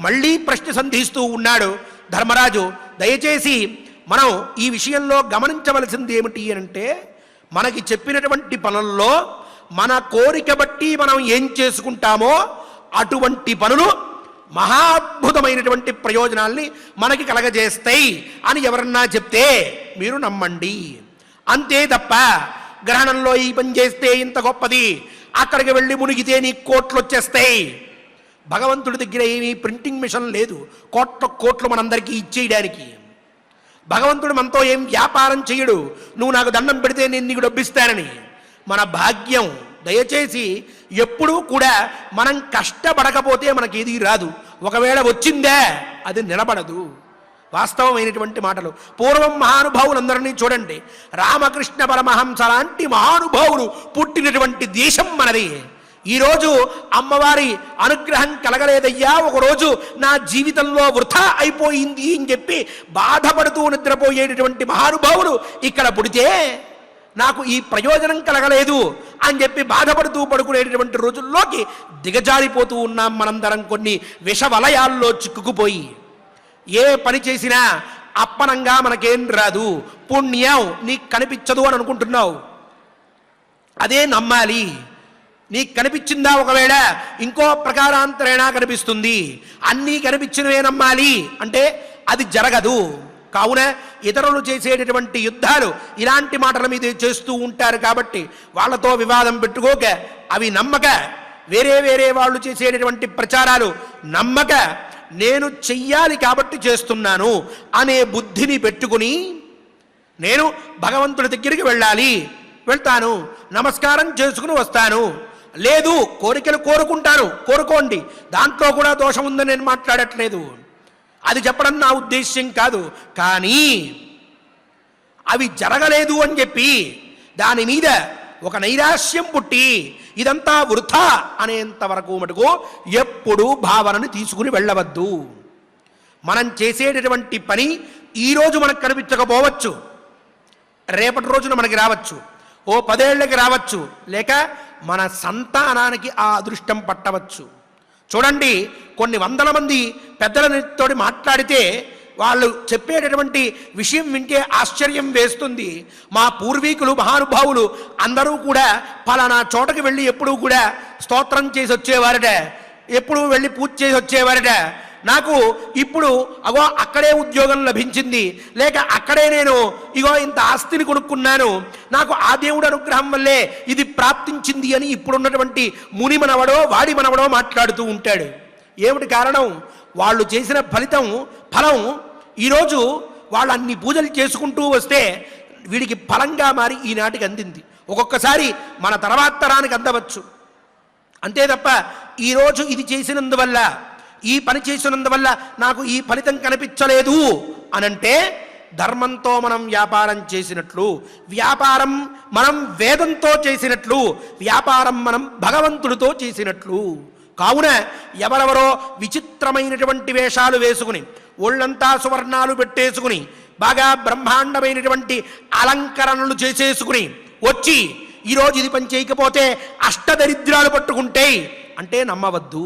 మళ్ళీ ప్రశ్న సంధిస్తూ ఉన్నాడు ధర్మరాజు. దయచేసి మనం ఈ విషయంలో గమనించవలసింది ఏమిటి అంటే, మనకి చెప్పినటువంటి పనుల్లో మన కోరిక బట్టి మనం ఏం చేసుకుంటామో అటువంటి పనులు మహాద్భుతమైనటువంటి ప్రయోజనాల్ని మనకి కలగజేస్తాయి అని ఎవరన్నా చెప్తే మీరు నమ్మండి. అంతే తప్ప గ్రహణంలో ఈ పని చేస్తే ఇంత గొప్పది, అక్కడికి వెళ్ళి మునిగితే నీ కోట్లు వచ్చేస్తాయి. భగవంతుడి దగ్గర ఏమీ ప్రింటింగ్ మిషన్ లేదు కోట్లు మనందరికీ ఇచ్చేయడానికి. భగవంతుడు మనతో ఏం వ్యాపారం చేయడు, నువ్వు నాకు దండం పెడితే నేను నీకు డబ్బిస్తానని. మన భాగ్యం. దయచేసి ఎప్పుడూ కూడా మనం కష్టపడకపోతే మనకేది రాదు. ఒకవేళ వచ్చిందే అది నిలబడదు. వాస్తవమైనటువంటి మాటలు. పూర్వం మహానుభావులందరినీ చూడండి, రామకృష్ణ పరమహంస లాంటి మహానుభావులు పుట్టినటువంటి దేశం మనది. ఈరోజు అమ్మవారి అనుగ్రహం కలగలేదయ్యా, ఒకరోజు నా జీవితంలో వృథా అయిపోయింది అని చెప్పి బాధపడుతూ నిద్రపోయేటటువంటి మహానుభావులు ఇక్కడ పుడితే నాకు ఈ ప్రయోజనం కలగలేదు అని చెప్పి బాధపడుతూ పడుకునేటటువంటి రోజుల్లోకి దిగజారిపోతూ ఉన్నాం మనందరం. కొన్ని విషవలయాల్లో చిక్కుకుపోయి ఏ పని చేసినా అప్పనంగా మనకేం రాదు, పుణ్యం నీకు కనిపించదు అని అనుకుంటున్నావు. అదే నమ్మాలి. నీకు కనిపించిందా ఒకవేళ ఇంకో ప్రకారాంతరేణా కనిపిస్తుంది, అన్నీ కనిపించినవే నమ్మాలి అంటే అది జరగదు. కావున ఇతరులు చేసేటటువంటి యుద్ధాలు ఇలాంటి మాటల మీద చేస్తూ ఉంటారు కాబట్టి వాళ్ళతో వివాదం పెట్టుకోక, అవి నమ్మక, వేరే వాళ్ళు చేసేటటువంటి ప్రచారాలు నమ్మక, నేను చెయ్యాలి కాబట్టి చేస్తున్నాను అనే బుద్ధిని పెట్టుకుని నేను భగవంతుడి దగ్గరికి వెళ్ళాలి, వెళ్తాను, నమస్కారం చేసుకుని వస్తాను. లేదు కోరికలు కోరుకోండి, దాంట్లో కూడా దోషం ఉందని నేను మాట్లాడట్లేదు, అది చెప్పడం నా ఉద్దేశ్యం కాదు. కానీ అవి జరగలేదు అని చెప్పి దాని మీద ఒక నైరాశ్యం పుట్టి ఇదంతా వృథా అనేంత వరకు మటుకు ఎప్పుడూ భావనను తీసుకుని వెళ్ళవద్దు. మనం చేసేటటువంటి పని ఈరోజు మనకు కనిపించకపోవచ్చు, రేపటి రోజున మనకి రావచ్చు, ఓ 10 ఏళ్ళకి రావచ్చు, లేక మన సంతానానికి ఆ అదృష్టం పట్టవచ్చు. చూడండి, కొన్ని వందల మంది పెద్దలతో మాట్లాడితే వాళ్ళు చెప్పేటటువంటి విషయం వింటే ఆశ్చర్యం వేస్తుంది. మా పూర్వీకులు మహానుభావులు అందరూ కూడా పలానా చోటకి వెళ్ళి ఎప్పుడూ కూడా స్తోత్రం చేసి వచ్చేవారట, ఎప్పుడూ వెళ్ళి పూజ చేసి వచ్చేవారట. నాకు ఇప్పుడు అగో అక్కడే ఉద్యోగం లభించింది, లేక అక్కడే నేను ఇగో ఇంత ఆస్తిని కొనుక్కున్నాను, నాకు ఆ దేవుడు అనుగ్రహం వల్లే ఇది ప్రాప్తించింది అని ఇప్పుడున్నటువంటి ముని మనవడో వాడి మనవడో మాట్లాడుతూ ఉంటాడు. ఏమిటి కారణం? వాళ్ళు చేసిన ఫలం ఈరోజు వాళ్ళు అన్ని పూజలు చేసుకుంటూ వస్తే వీడికి ఫలంగా మారి ఈనాటికి అందింది. ఒక్కొక్కసారి మన తర్వాత తరానికి అందవచ్చు. అంతే తప్ప ఈరోజు ఇది చేసినందువల్ల, ఈ పని చేసినందువల్ల నాకు ఈ ఫలితం కనిపించలేదు అనంటే ధర్మంతో మనం వ్యాపారం చేసినట్లు, వ్యాపారం మనం వేదంతో చేసినట్లు, వ్యాపారం మనం భగవంతుడితో చేసినట్లు. కావున ఎవరెవరో విచిత్రమైనటువంటి వేషాలు వేసుకుని, ఒళ్ళంతా సువర్ణాలు పెట్టేసుకుని, బాగా బ్రహ్మాండమైనటువంటి అలంకరణలు చేసేసుకుని వచ్చి ఈరోజు ఇది పని చేయకపోతే అష్టదరిద్రాలు పట్టుకుంటే అంటే నమ్మవద్దు.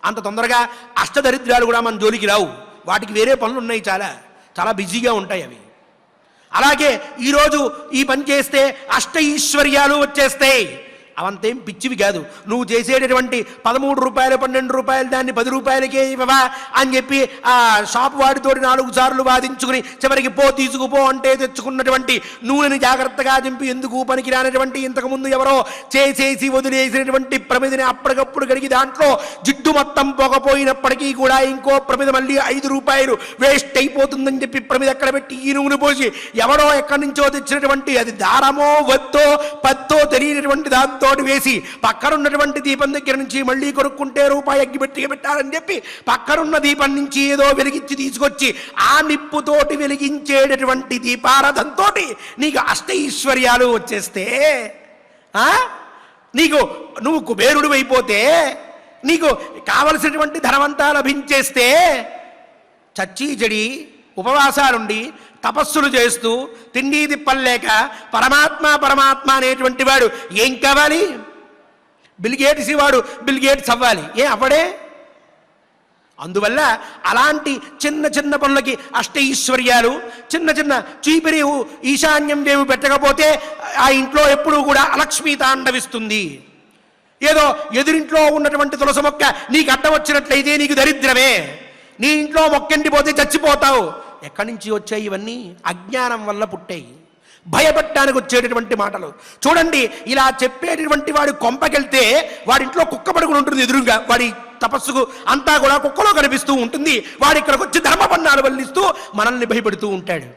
అంత తొందరగా అష్టదరిద్రాలు కూడా మన జోలికి రావు. వాటికి వేరే పనులు ఉన్నాయి, చాలా చాలా బిజీగా ఉంటాయి అవి. అలాగే ఈరోజు ఈ పని చేస్తే అష్ట ఈశ్వర్యాలు వచ్చేస్తాయి. అవంతేం పిచ్చివి కాదు. నువ్వు చేసేటటువంటి 13 రూపాయలు 12 రూపాయలు దాన్ని 10 రూపాయలకే ఇవ్వవా అని చెప్పి ఆ షాప్ వాడితోటి 4 సార్లు వాదించుకుని చివరికి తీసుకుపో అంటే తెచ్చుకున్నటువంటి నూనెని జాగ్రత్తగా దింపి ఎందుకు పనికి రానటువంటి ఇంతకుముందు ఎవరో చేసేసి వదిలేసినటువంటి ప్రమిదిని అప్పటికప్పుడు కడిగి దాంట్లో జిడ్డు మొత్తం పోకపోయినప్పటికీ కూడా ఇంకో ప్రమిద మళ్ళీ 5 రూపాయలు వేస్ట్ అయిపోతుందని చెప్పి ప్రమిది అక్కడ పెట్టి ఈ నూనె పోసి ఎవరో ఎక్కడి నుంచో తెచ్చినటువంటి అది దారమో వత్తో పత్తో తెలియనటువంటి దాంతో వేసి పక్కనున్నటువంటి దీపం దగ్గర నుంచి మళ్ళీ కొనుక్కుంటే రూపాయి అగ్గిపెట్టిగా పెట్టాలని చెప్పి పక్కనున్న దీపం నుంచి ఏదో వెలిగించి తీసుకొచ్చి ఆ నిప్పుతోటి వెలిగించేటటువంటి దీపారాధంతో నీకు అష్ట ఈశ్వర్యాలు వచ్చేస్తే, నువ్వు కుబేరుడు అయిపోతే, నీకు కావలసినటువంటి ధనవంతా లభించేస్తే, చచ్చి జడి ఉపవాసాలుండి తపస్సులు చేస్తూ తిండి తిప్పలేక పరమాత్మ అనేటువంటి వాడు ఏం కావాలి? బిల్గేట్స్ వాడు బిల్గేట్స్ అవ్వాలి. అవ్వడే? అందువల్ల అలాంటి చిన్న పనులకి అష్ట ఈశ్వర్యాలు, చిన్న చీపిరి ఈశాన్యం దేవి పెట్టకపోతే ఆ ఇంట్లో ఎప్పుడూ కూడా అలక్ష్మీ తాండవిస్తుంది. ఏదో ఎదురింట్లో ఉన్నటువంటి తులసి మొక్క నీకు అడ్డం వచ్చినట్లయితే నీకు దరిద్రమే. నీ ఇంట్లో మొక్కెండిపోతే చచ్చిపోతావు. ఎక్కడి నుంచి వచ్చాయి ఇవన్నీ? అజ్ఞానం వల్ల పుట్టాయి. భయపడటానికి వచ్చేటటువంటి మాటలు. చూడండి, ఇలా చెప్పేటటువంటి వాడు కొంపకెళ్తే వాడింట్లో కుక్క పడుకుని ఉంటుంది ఎదురుగా. వాడి తపస్సుకు అంతా కూడా కుక్కలో కనిపిస్తూ ఉంటుంది. వాడు ఇక్కడికి వచ్చి ధర్మపన్నాలు వల్లిస్తూ మనల్ని భయపెడుతూ ఉంటాడు.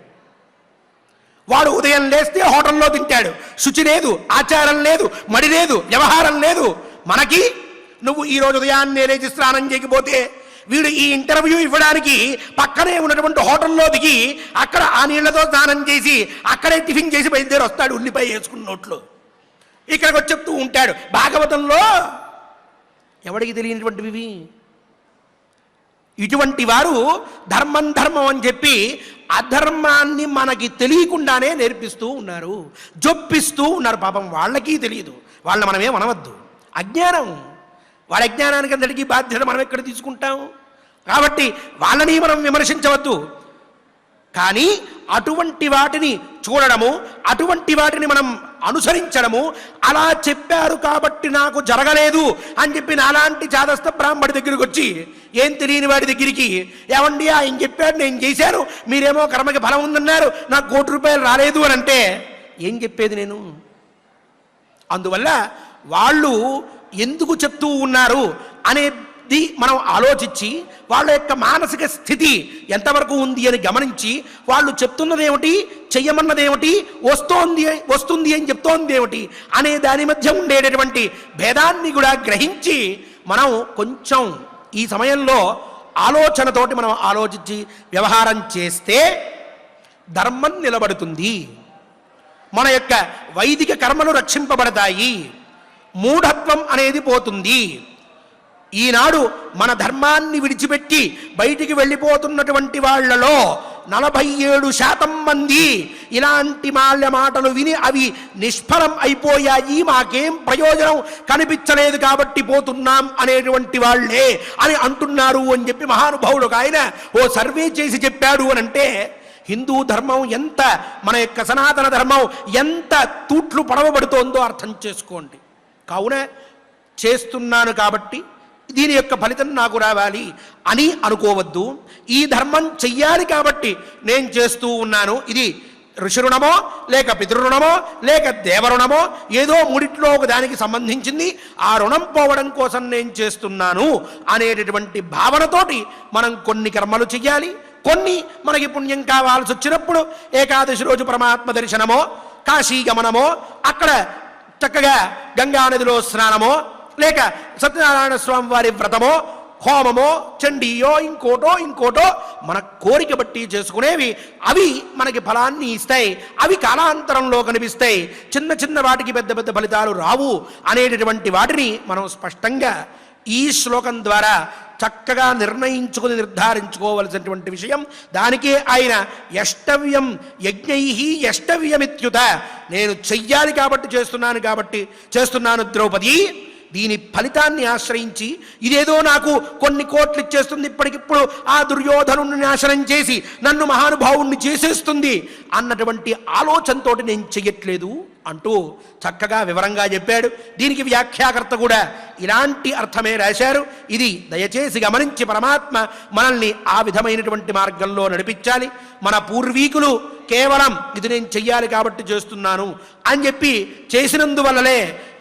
వాడు ఉదయం లేస్తే హోటల్లో తింటాడు. శుచి లేదు, ఆచారం లేదు, మడి లేదు, వ్యవహారం లేదు. మనకి నువ్వు ఈరోజు ఉదయాన్నే లేచి స్నానం చేయకపోతే వీడు ఈ ఇంటర్వ్యూ ఇవ్వడానికి పక్కనే ఉన్నటువంటి హోటల్లో దిగి అక్కడ ఆ నీళ్లతో స్నానం చేసి అక్కడే టిఫిన్ చేసి బయలుదేరి వస్తాడు ఉల్లిపాయ వేసుకున్న నోట్లో. ఇక్కడికి వచ్చి చెప్తూ ఉంటాడు భాగవతంలో ఎవడికి తెలియనటువంటివి. ఇటువంటి వారు ధర్మం అని చెప్పి అధర్మాన్ని మనకి తెలియకుండానే నేర్పిస్తూ ఉన్నారు, జొప్పిస్తూ ఉన్నారు. పాపం వాళ్ళకి తెలియదు, వాళ్ళని మనమేం అనవద్దు. అజ్ఞానం. వాళ్ళ అజ్ఞానానికి అందరికీ బాధ్యత మనం ఎక్కడ తీసుకుంటాం? కాబట్టి వాళ్ళని మనం విమర్శించవద్దు. కానీ అటువంటి వాటిని చూడడము, అటువంటి వాటిని మనం అనుసరించడము, అలా చెప్పారు కాబట్టి నాకు జరగలేదు అని చెప్పి నాలాంటి చాదస్త బ్రాహ్మడి దగ్గరికి వచ్చి ఏం తెలియని వాడి దగ్గరికి ఏమండి ఆయన చెప్పాడు నేను చేశాను, మీరేమో కర్మకి ఫలం ఉందన్నారు, నాకు 1 కోటి రూపాయలు రాలేదు అని అంటే ఏం చెప్పేది నేను? అందువల్ల వాళ్ళు ఎందుకు చెప్తూ ఉన్నారు అనేది మనం ఆలోచించి వాళ్ళ యొక్క మానసిక స్థితి ఎంతవరకు ఉంది అని గమనించి వాళ్ళు చెప్తున్నదేమిటి, చెయ్యమన్నదేమిటి, వస్తుంది అని చెప్తోంది ఏమిటి అనే దాని మధ్య ఉండేటటువంటి భేదాన్ని కూడా గ్రహించి మనం కొంచెం ఈ సమయంలో ఆలోచనతోటి మనం ఆలోచించి వ్యవహారం చేస్తే ధర్మం నిలబడుతుంది. మన యొక్క వైదిక కర్మలు రక్షింపబడతాయి. మూఢత్వం అనేది పోతుంది. ఈనాడు మన ధర్మాన్ని విడిచిపెట్టి బయటికి వెళ్ళిపోతున్నటువంటి వాళ్లలో 47% మంది ఇలాంటి మాల్య మాటలు విని అవి నిష్ఫలం అయిపోయాయి, మాకేం ప్రయోజనం కనిపించలేదు కాబట్టి పోతున్నాం అనేటువంటి వాళ్ళే అని అంటున్నారు అని చెప్పి మహానుభావుడు ఒక ఆయన ఓ సర్వే చేసి చెప్పాడు అని అంటే హిందూ ధర్మం ఎంత, మన యొక్క సనాతన ధర్మం ఎంత తూట్లు పడవబడుతోందో అర్థం చేసుకోండి. కావున చేస్తున్నాను కాబట్టి దీని యొక్క ఫలితం నాకు రావాలి అని అనుకోవద్దు. ఈ ధర్మం చెయ్యాలి కాబట్టి నేను చేస్తూ ఉన్నాను. ఇది ఋషిరుణమో లేక పితృరుణమో లేక దేవరుణమో ఏదో మూడిట్లో ఒక దానికి సంబంధించింది, ఆ రుణం పోవడం కోసం నేను చేస్తున్నాను అనేటటువంటి భావనతోటి మనం కొన్ని కర్మలు చెయ్యాలి. కొన్ని మనకి పుణ్యం కావాల్సి వచ్చినప్పుడు ఏకాదశి రోజు పరమాత్మ దర్శనమో, కాశీ గమనమో, అక్కడ చక్కగా గంగానదిలో స్నానమో, లేక సత్యనారాయణ స్వామి వారి వ్రతమో, హోమమో, చండీయో, ఇంకోటో మన కోరిక బట్టి చేసుకునేవి. అవి మనకి ఫలాన్ని ఇస్తాయి, అవి కాలాంతరంలో కనిపిస్తాయి. చిన్న చిన్న వాటికి పెద్ద పెద్ద ఫలితాలు రావు అనేటటువంటి వాటిని మనం స్పష్టంగా ఈ శ్లోకం ద్వారా చక్కగా నిర్ణయించుకుని నిర్ధారించుకోవలసినటువంటి విషయం. దానికే ఆయన యష్టవ్యం యజ్ఞై యష్టవ్యమిత్యుత, నేను చెయ్యాలి కాబట్టి చేస్తున్నాను ద్రౌపది. దీని ఫలితాన్ని ఆశ్రయించి ఇదేదో నాకు కొన్ని కోట్లు ఇచ్చేస్తుంది, ఇప్పటికిప్పుడు ఆ దుర్యోధనుని నాశనం చేసి నన్ను మహానుభావుణ్ణి చేసేస్తుంది అన్నటువంటి ఆలోచనతో నేను చెయ్యట్లేదు అంటూ చక్కగా వివరంగా చెప్పాడు. దీనికి వ్యాఖ్యాకర్త కూడా ఇలాంటి అర్థమే రాశారు. ఇది దయచేసి గమనించి పరమాత్మ మనల్ని ఆ విధమైనటువంటి మార్గంలో నడిపించాలి. మన పూర్వీకులు కేవలం ఇది నేను చెయ్యాలి కాబట్టి చేస్తున్నాను అని చెప్పి చేసినందువల్లనే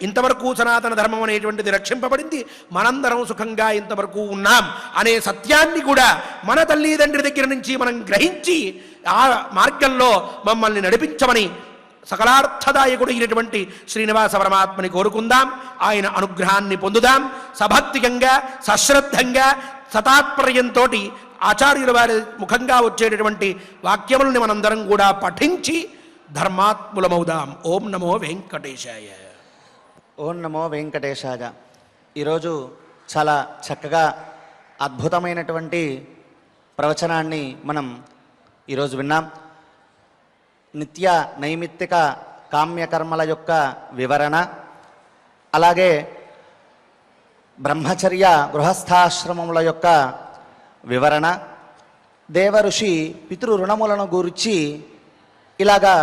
ఇంతవరకు సనాతన ధర్మం అనేటువంటిది రక్షింపబడింది, మనందరం సుఖంగా ఇంతవరకు ఉన్నాం అనే సత్యాన్ని కూడా మన తల్లిదండ్రి దగ్గర నుంచి మనం గ్రహించి ఆ మార్గంలో మమ్మల్ని నడిపించమని సకలార్థదాయకుడు అయినటువంటి శ్రీనివాస పరమాత్మని కోరుకుందాం. ఆయన అనుగ్రహాన్ని పొందుదాం. సభక్తికంగా, సశ్రద్ధంగా, సతాత్పర్యంతో ఆచార్యుల వారి ముఖంగా వచ్చేటటువంటి వాక్యములని మనందరం కూడా పఠించి ధర్మాత్ములమవుదాం. ఓం నమో వెంకటేశాయ. ఓం నమో వెంకటేశాయ. ఈరోజు చాలా చక్కగా అద్భుతమైనటువంటి ప్రవచనాన్ని మనం ఈరోజు విన్నాం. నిత్య నైమిత్తిక కామ్యకర్మల యొక్క వివరణ, అలాగే బ్రహ్మచర్య గృహస్థాశ్రమముల యొక్క వివరణ, దేవఋషి పితృ రుణములను గురించి ఇలాగా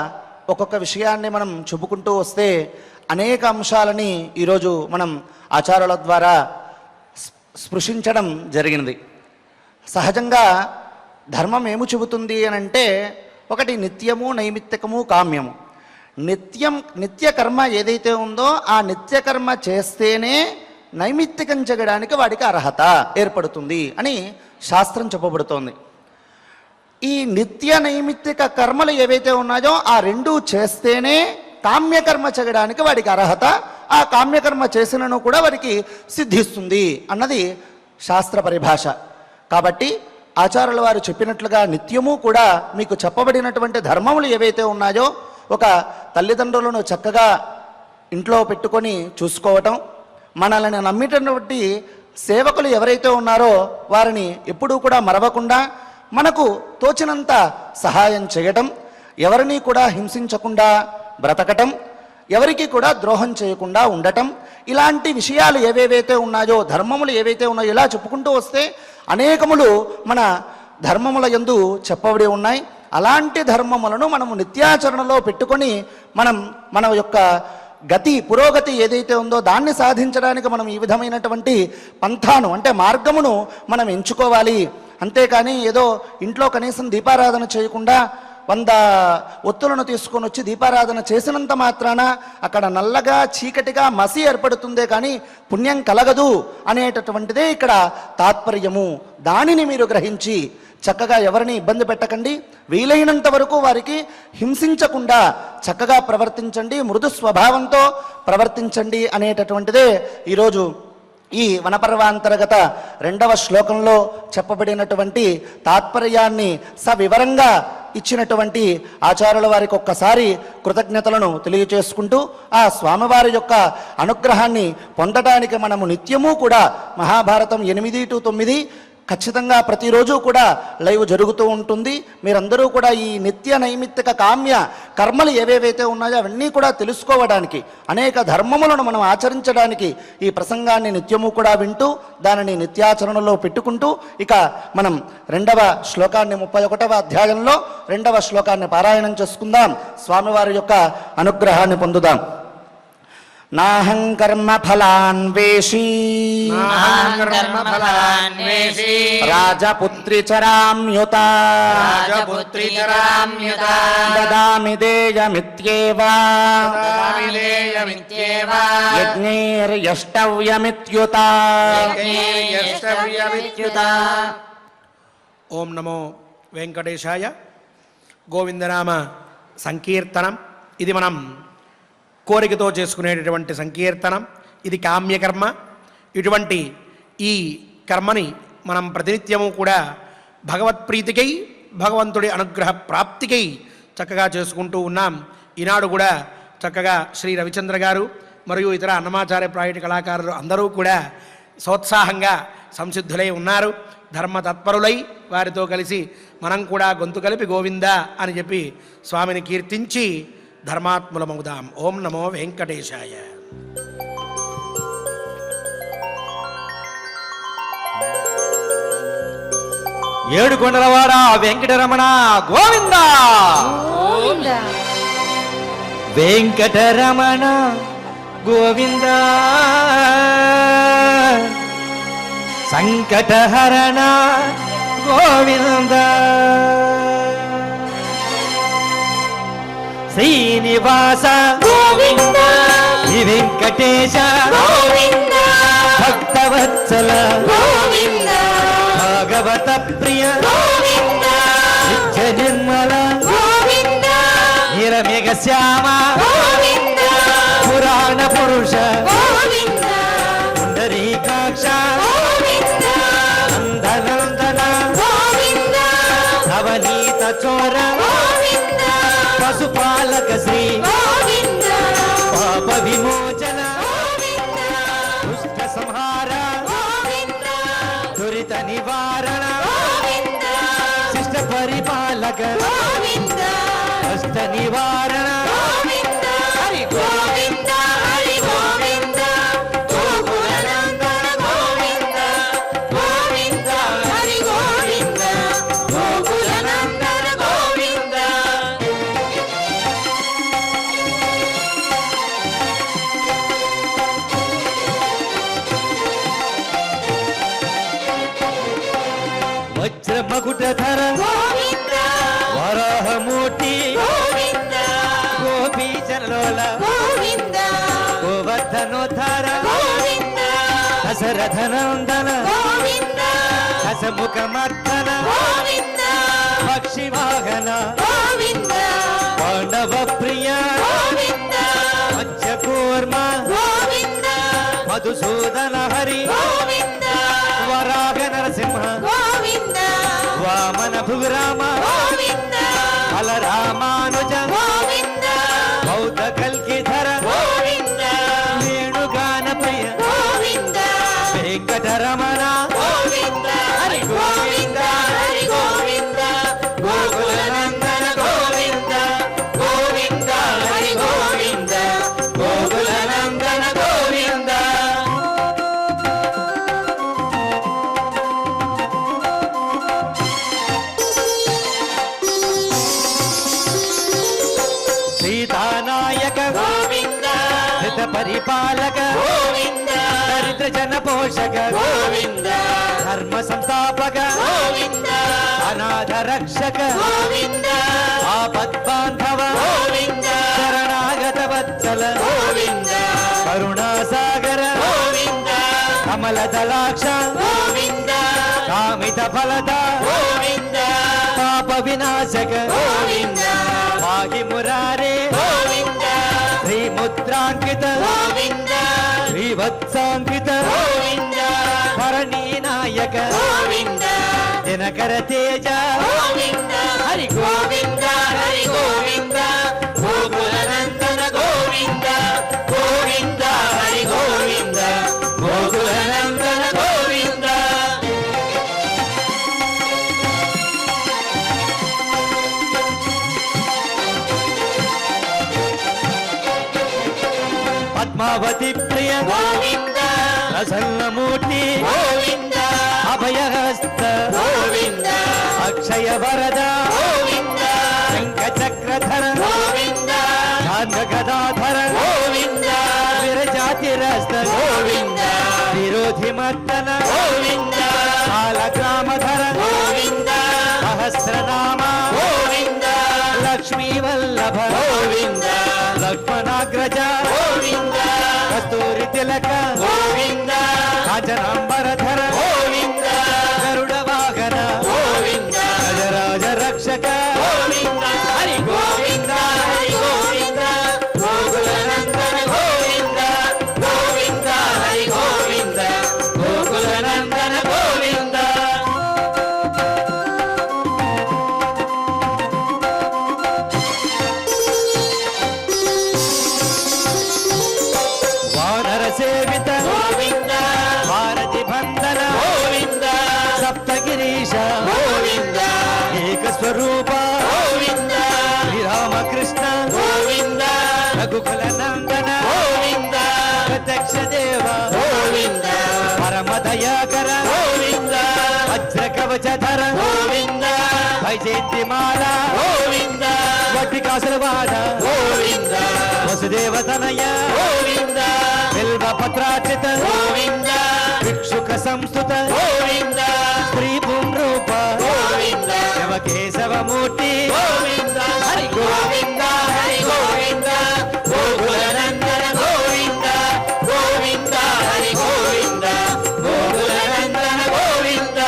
ఒక్కొక్క విషయాన్ని మనం చెప్పుకుంటూ వస్తే అనేక అంశాలని ఈరోజు మనం ఆచారాల ద్వారా స్పృశించడం జరిగినది. సహజంగా ధర్మం ఏమి చెబుతుంది అని అంటే ఒకటి నిత్యము, నైమిత్తికము, కామ్యము. నిత్య కర్మ ఏదైతే ఉందో ఆ నిత్యకర్మ చేస్తేనే నైమిత్తికం చేయడానికి వాడికి అర్హత ఏర్పడుతుంది అని శాస్త్రం చెప్పబడుతోంది. ఈ నిత్య నైమిత్తిక కర్మలు ఏవైతే ఉన్నాయో ఆ రెండూ చేస్తేనే కామ్యకర్మ చేయడానికి వాడికి అర్హత, ఆ కామ్యకర్మ చేసినను కూడా వారికి సిద్ధిస్తుంది అన్నది శాస్త్ర పరిభాష. కాబట్టి ఆచార్యుల వారు చెప్పినట్లుగా నిత్యము కూడా మీకు చెప్పబడినటువంటి ధర్మములు ఏవైతే ఉన్నాయో ఒక తల్లిదండ్రులను చక్కగా ఇంట్లో పెట్టుకొని చూసుకోవటం, మనల్ని నమ్మినటువంటి సేవకులు ఎవరైతే ఉన్నారో వారిని ఎప్పుడూ కూడా మరవకుండా మనకు తోచినంత సహాయం చేయటం, ఎవరిని కూడా హింసించకుండా బ్రతకటం, ఎవరికి కూడా ద్రోహం చేయకుండా ఉండటం, ఇలాంటి విషయాలు ఏవేవైతే ఉన్నాయో ధర్మములు ఏవైతే ఉన్నాయో ఇలా చెప్పుకుంటూ వస్తే అనేకములు మన ధర్మముల యందు చెప్పబడి ఉన్నాయి. అలాంటి ధర్మములను మనము నిత్యాచరణలో పెట్టుకొని మన యొక్క పురోగతి ఏదైతే ఉందో దాన్ని సాధించడానికి మనం ఈ విధమైనటువంటి పంథాను అంటే మార్గమును మనం ఎంచుకోవాలి. అంతేకాని ఏదో ఇంట్లో కనీసం దీపారాధన చేయకుండా 100 ఒత్తులను తీసుకొని వచ్చి దీపారాధన చేసినంత మాత్రాన అక్కడ నల్లగా చీకటిగా మసి ఏర్పడుతుందే కానీ పుణ్యం కలగదు అనేటటువంటిదే ఇక్కడ తాత్పర్యము. దానిని మీరు గ్రహించి చక్కగా ఎవరిని ఇబ్బంది పెట్టకండి, వీలైనంత వరకు వారికి హింసించకుండా చక్కగా ప్రవర్తించండి, మృదు స్వభావంతో ప్రవర్తించండి అనేటటువంటిదే ఈరోజు ఈ వనపర్వాంతర్గత 2వ శ్లోకంలో చెప్పబడినటువంటి తాత్పర్యాన్ని సవివరంగా ఇచ్చినటువంటి ఆచార్యుల వారికి ఒక్కసారి కృతజ్ఞతలను తెలియచేసుకుంటూ ఆ స్వామివారి యొక్క అనుగ్రహాన్ని పొందడానికి మనము నిత్యము కూడా మహాభారతం 8 to 9 ఖచ్చితంగా ప్రతిరోజు కూడా లైవ్ జరుగుతూ ఉంటుంది. మీరందరూ కూడా ఈ నిత్య నైమిత్తిక కామ్య కర్మలు ఏవేవైతే ఉన్నాయో అవన్నీ కూడా తెలుసుకోవడానికి, అనేక ధర్మములను మనం ఆచరించడానికి ఈ ప్రసంగాన్ని నిత్యము కూడా వింటూ దానిని నిత్యాచరణలో పెట్టుకుంటూ ఇక మనం 2వ శ్లోకాన్ని 31వ అధ్యాయంలో 2వ శ్లోకాన్ని పారాయణం చేసుకుందాం. స్వామివారి యొక్క అనుగ్రహాన్ని పొందుదాం. నాహం కర్మ ఫలాన్వేషీ రాజపుత్రి చరామ్యుత దదామి దేయమిత్యేవ యజ్ఞైర్యష్టవ్యమిత్యుత. ఓం నమో వెంకటేశాయ. గోవిందనామ సంకీర్తనం ఇది మనం కోరికతో చేసుకునేటటువంటి సంకీర్తనం. ఇది కామ్యకర్మ. ఇటువంటి ఈ కర్మని మనం ప్రతినిత్యము కూడా భగవత్ప్రీతికై, భగవంతుడి అనుగ్రహ ప్రాప్తికై చక్కగా చేసుకుంటూ ఉన్నాం. ఈనాడు కూడా చక్కగా శ్రీ రవిచంద్ర గారు మరియు ఇతర అన్నమాచార్య ప్రాయుటి కళాకారులు అందరూ కూడా సోత్సాహంగా సంసిద్ధులై ఉన్నారు. ధర్మ తత్పరులై వారితో కలిసి మనం కూడా గొంతు కలిపి గోవింద అని చెప్పి స్వామిని కీర్తించి ధర్మాత్ములమవుదాం. ఓం నమో వెంకటేశాయ. ఏడుకొండలవాడ వెంకటరమణ గోవింద. వెంకటరమణ గోవింద. సంకటహరణ గోవింద. శ్రీనివాస గోవింద. శ్రీ వెంకటేశ గోవింద. భక్తవత్సల గోవింద. భాగవత ప్రియ గోవింద. నిత్య నిర్మల గోవింద. నిరమేఘ శ్యామ గోవింద. పురాణ పురుష గోవింద. పుండరీకాక్ష గోవింద. నందనందన గోవింద. నవనీత చోర గోవింద. పశుపాలక శ్రీ గోవింద. పాప విమోచన గోవింద. దుష్ట సంహార గోవింద. దురిత నివారణ గోవింద. శిష్ట పరిపాలక గోవింద. కష్ట నివారణ గోవింద. హరి గోవింద. హరి గోవింద. గోకులనందన గోవింద. గోవింద. హరి గోవింద. గోకులనందన గోవింద. వజ్రమకుటధర గోవింద. వరాహమూర్తి గోవింద. గోపీచరలోల గోవింద. గోవర్ధనోద్ధార గోవింద. దశరథనందన గోవింద. దశముఖమర్దన గోవింద. పక్షివాహన గోవింద. పాండవ ప్రియ గోవింద. మత్స్యకూర్మ గోవింద. మధుసూదన హరి గోవింద. వరాహ నరసింహ గోవింద. వామన భువిరామ గోవింద. బలరామానుజ గోవింద. బౌద్ధ కల్కిధర గోవింద. వేణుగాన ప్రియ గోవింద. వెంకటరమణ గోవింద. హరి గోవింద. హరి గోవింద. గోకులనందన గోవింద. గోవింద. హరి గోవింద. గోకులనందన గోవింద. సీతానాయక గోవింద. హిత పరిపాలక గోవింద. దరిద్ర జన పోషక గోవింద. ధర్మ సంస్థాపక గోవింద. అనాథ రక్షక గోవింద. ఆపద్బాంధవ గోవింద. శరణాగత వత్సల గోవింద. కరుణాసాగర గోవింద. కమల దళాక్ష గోవింద. కామిత ఫలద గోవింద. పాప వినాశక గోవింద. వాగి మురారే గోవింద. శ్రీముద్రాంకిత గోవింద. శ్రీవత్సాంకిత గోవింద. భరణీ నాయక గోవింద. దినకర తేజ గోవింద. హరి గోవింద. హరి గోవింద. గోకులనందన గోవింద. గోవింద. హరి గోవింద. గోకులనందన గోవింద. ప్రియ గోవింద ప్రసన్నమూర్తి గోవింద అభయహస్త గోవింద అక్షయ వరద గోవింద శంఖ చక్రధర గోవింద గదాధర గోవింద విరజాతిరస్త గోవింద విరోధి మర్దన గోవింద కాలగ్రామధర గోవింద సహస్రనామ గోవింద లక్ష్మీ వల్లభ గోవింద లక్ష్మణాగ్రజ గోవింద కస్తూరి తిలక గోవింద కాంచనాంబరధర గోవింద గరుడ వాహన గోవింద గజరాజ రక్షక గోవింద హరి గోవింద హరి గోవింద గోకులనందన గోవింద గోవింద హరి గోవింద గోకులనందన గోవింద వానర సేవిత గోవింద భారతి బంధన గోవింద సప్తగిరీశ గోవింద ఏక స్వరూప గోవింద శ్రీరామకృష్ణ గోవింద రఘుకుల నందన గోవింద ప్రత్యక్ష దేవ గోవింద పరమ దయాకర గోవింద వజ్ర కవచధర గోవింద వైజయంతిమాల గోవింద వడ్డికాసులవాడ గోవింద వసుదేవ తనయ గోవింద బిల్వ పత్రార్చిత గోవింద భిక్షుక సంస్థుత గోవింద స్త్రీ పుంరూప గోవింద శివకేశవమూర్తి గోవింద హరి గోవింద హరి గోవింద గోకులనందన గోవింద గోవింద హరి గోవింద గోకులనందన గోవింద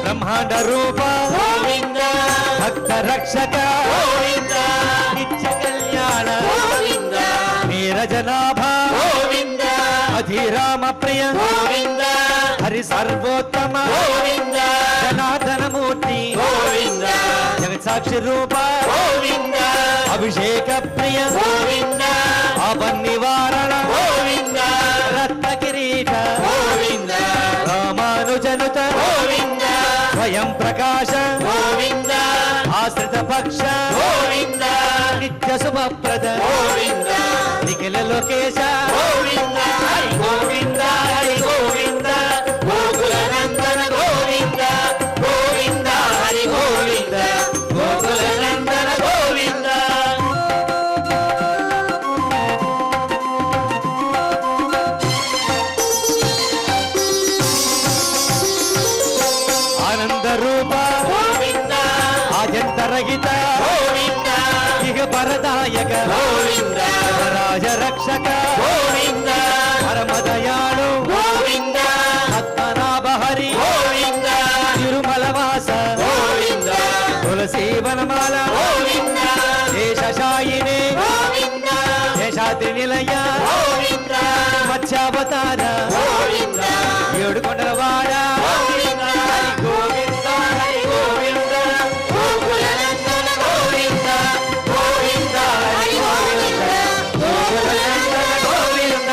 బ్రహ్మాండ రూప గోవింద భక్త రక్షక గోవింద నిత్య కళ్యాణ గోవింద నీరజనాభ గోవింద అధిరామ ప్రియ గోవింద హరి సర్వోత్తమ గోవింద జనార్దనమూర్తి గోవింద జగత్సాక్షి రూప గోవింద అభిషేక ప్రియ గోవింద అపన్నివారణ గోవింద రత్న కిరీట గోవింద రామానుజనుత గోవింద స్వయం ప్రకాశ గోవింద ఆశ్రిత పక్ష గోవింద నిత్య శుభప్రద గోవింద నిఖిల లోకేశ గోవింద హరి గోవింద హరి గోవింద గోకులనందన గోవింద గోవింద హరి గోవింద గోకులనందన గోవింద ఆనంద రూప గోవింద ఆజంతరహిత గోవింద ఇహ పరదాయక గోవింద రాజ రక్షక గోవింద పరమదయాళు గోవింద పద్మనాభ హరి గోవింద తిరుమలవాస గోవింద తులసీ వనమాల గోవింద శేషశాయిని గోవింద శేషాద్రి నిలయ గోవింద మత్స్యావతార గోవింద ఏడుకొండలవాడ గోవింద హరి గోవింద హరి గోవింద గోకులనందన గోవింద గోవింద హరి గోవింద గోకులనందన గోవింద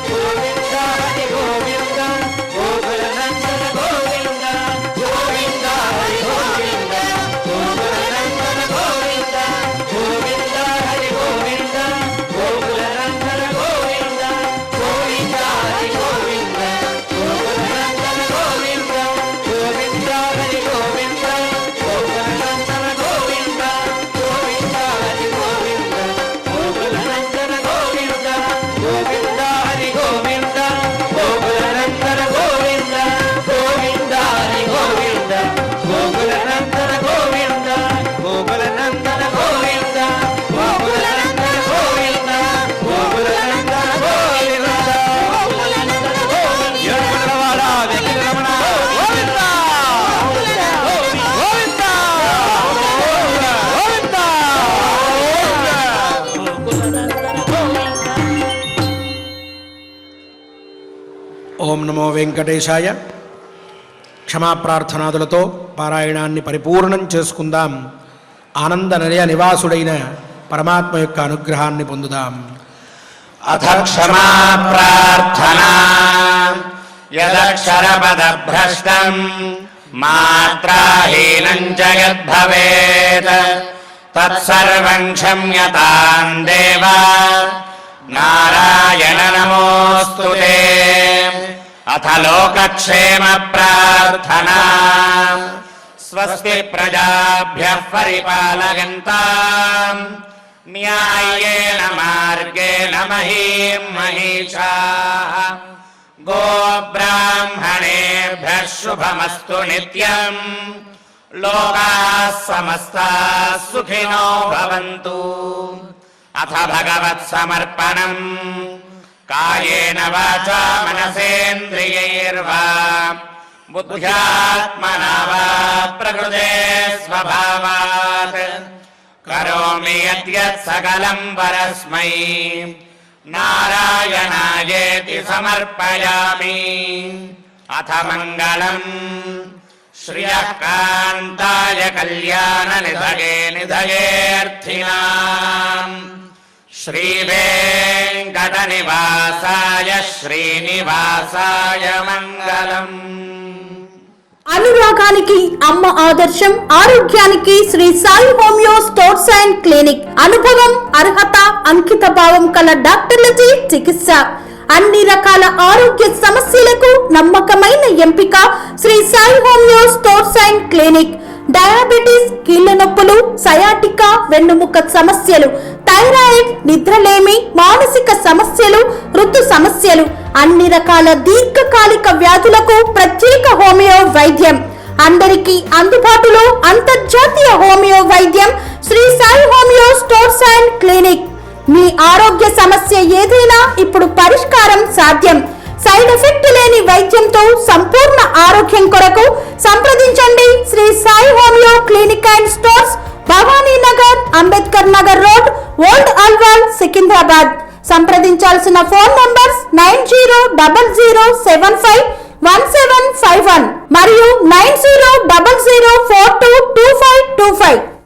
గోవింద హరి గోవింద గోకులనందన గోవింద గోవింద హరి గోవింద గోకులనందన గోవింద గోవింద హరి గోవింద గోకులనందన గోవింద గోవింద హరి గోవింద గోకులనందన గోవింద గోవింద హరి గోవింద గోకులనందన గోవింద గోవింద హరి గోవింద గోకులనందన గోవింద గోవింద హరి గోవింద గోకులనందన గోవింద గోవింద హరి గోవింద గోకులనందన గోవింద గోకులనందన గోవింద గోకులనందన గోవింద గోకులనందన గోవింద ఏడుకొండలవాడ వెంకటరమణ గోవింద గోవింద ఓం నమో వెంకటేశాయ. క్షమాప్రార్థనాదులతో పారాయణాన్ని పరిపూర్ణం చేసుకుందాం. ఆనంద నిలయ నివాసుడైన పరమాత్మ యొక్క అనుగ్రహాన్ని పొందుదాం. అథ క్షమా ప్రార్థనా యదక్షరపదభ్రష్టం మాత్రాహీనం చ యద్భవేత్ తత్సర్వం క్షమ్యతాం దేవ నారాయణ నమోస్తుతే. అథ లోకక్షేమ ప్రార్థనా. స్వస్తి ప్రజాభ్యః పరిపాలయంతాం న్యాయేన మార్గేణ మహీం మహిషాః. గోబ్రాహ్మణేభ్యః శుభమస్తు నిత్యం. లోకాః సమస్తాః సుఖినో భవంతు. అథ భగవత్సమర్పణం. కాయేన వాచా మనసేంద్రియైర్వా బుద్ధ్యాత్మనా వా ప్రకృతే స్వభావాత్ కరోమి యద్యత్ సకలం పరస్మై నారాయణాయేతి సమర్పయామి. అథ మంగళం శ్రియః కాంతాయ కళ్యాణ నిధయే నిధయేర్థినాం శ్రీవేంకట నివాసాయ శ్రీనివాసాయ మంగళం. అనురాగానికి అమ్మ ఆదర్శం, ఆరోగ్యానికి Sri Sai homeo stores and clinic. అనుభవం, అర్హత, అంకిత భావం కల డాక్టర్లచే చికిత్స. అన్ని రకాల ఆరోగ్య సమస్యలకు నమ్మకమైన ఎంపిక Sri Sai homeo stores and clinic. Diabetes, కీళ్ల నొప్పులు, సయాటికా, వెన్నుముక సమస్యలు, థైరాయిడ్, నిద్రలేమి, మానసిక సమస్యలు, ఋతు సమస్యలు, అన్ని రకాల దీర్ఘకాలిక వ్యాధులకు ప్రత్యేక హోమియో వైద్యం. అందరికీ అందుబాటులో అంతర్జాతీయ హోమియో వైద్యం Shri Sai homeo stores and clinic. మీ ఆరోగ్య సమస్య ఏదైనా ఇప్పుడు పరిష్కారం సాధ్యం. సైడ్ ఎఫెక్ట్ లేని వైద్యంతో సంపూర్ణ ఆరోగ్యం కొరకు సంప్రదించండి Shri Sai homeo clinic and stores, Bhavani Nagar, Ambedkar Nagar road, old Alwal, Secunderabad. సంప్రదించాల్సిన ఫోన్ నంబర్స్ 9000751751 మరియు 9000422525.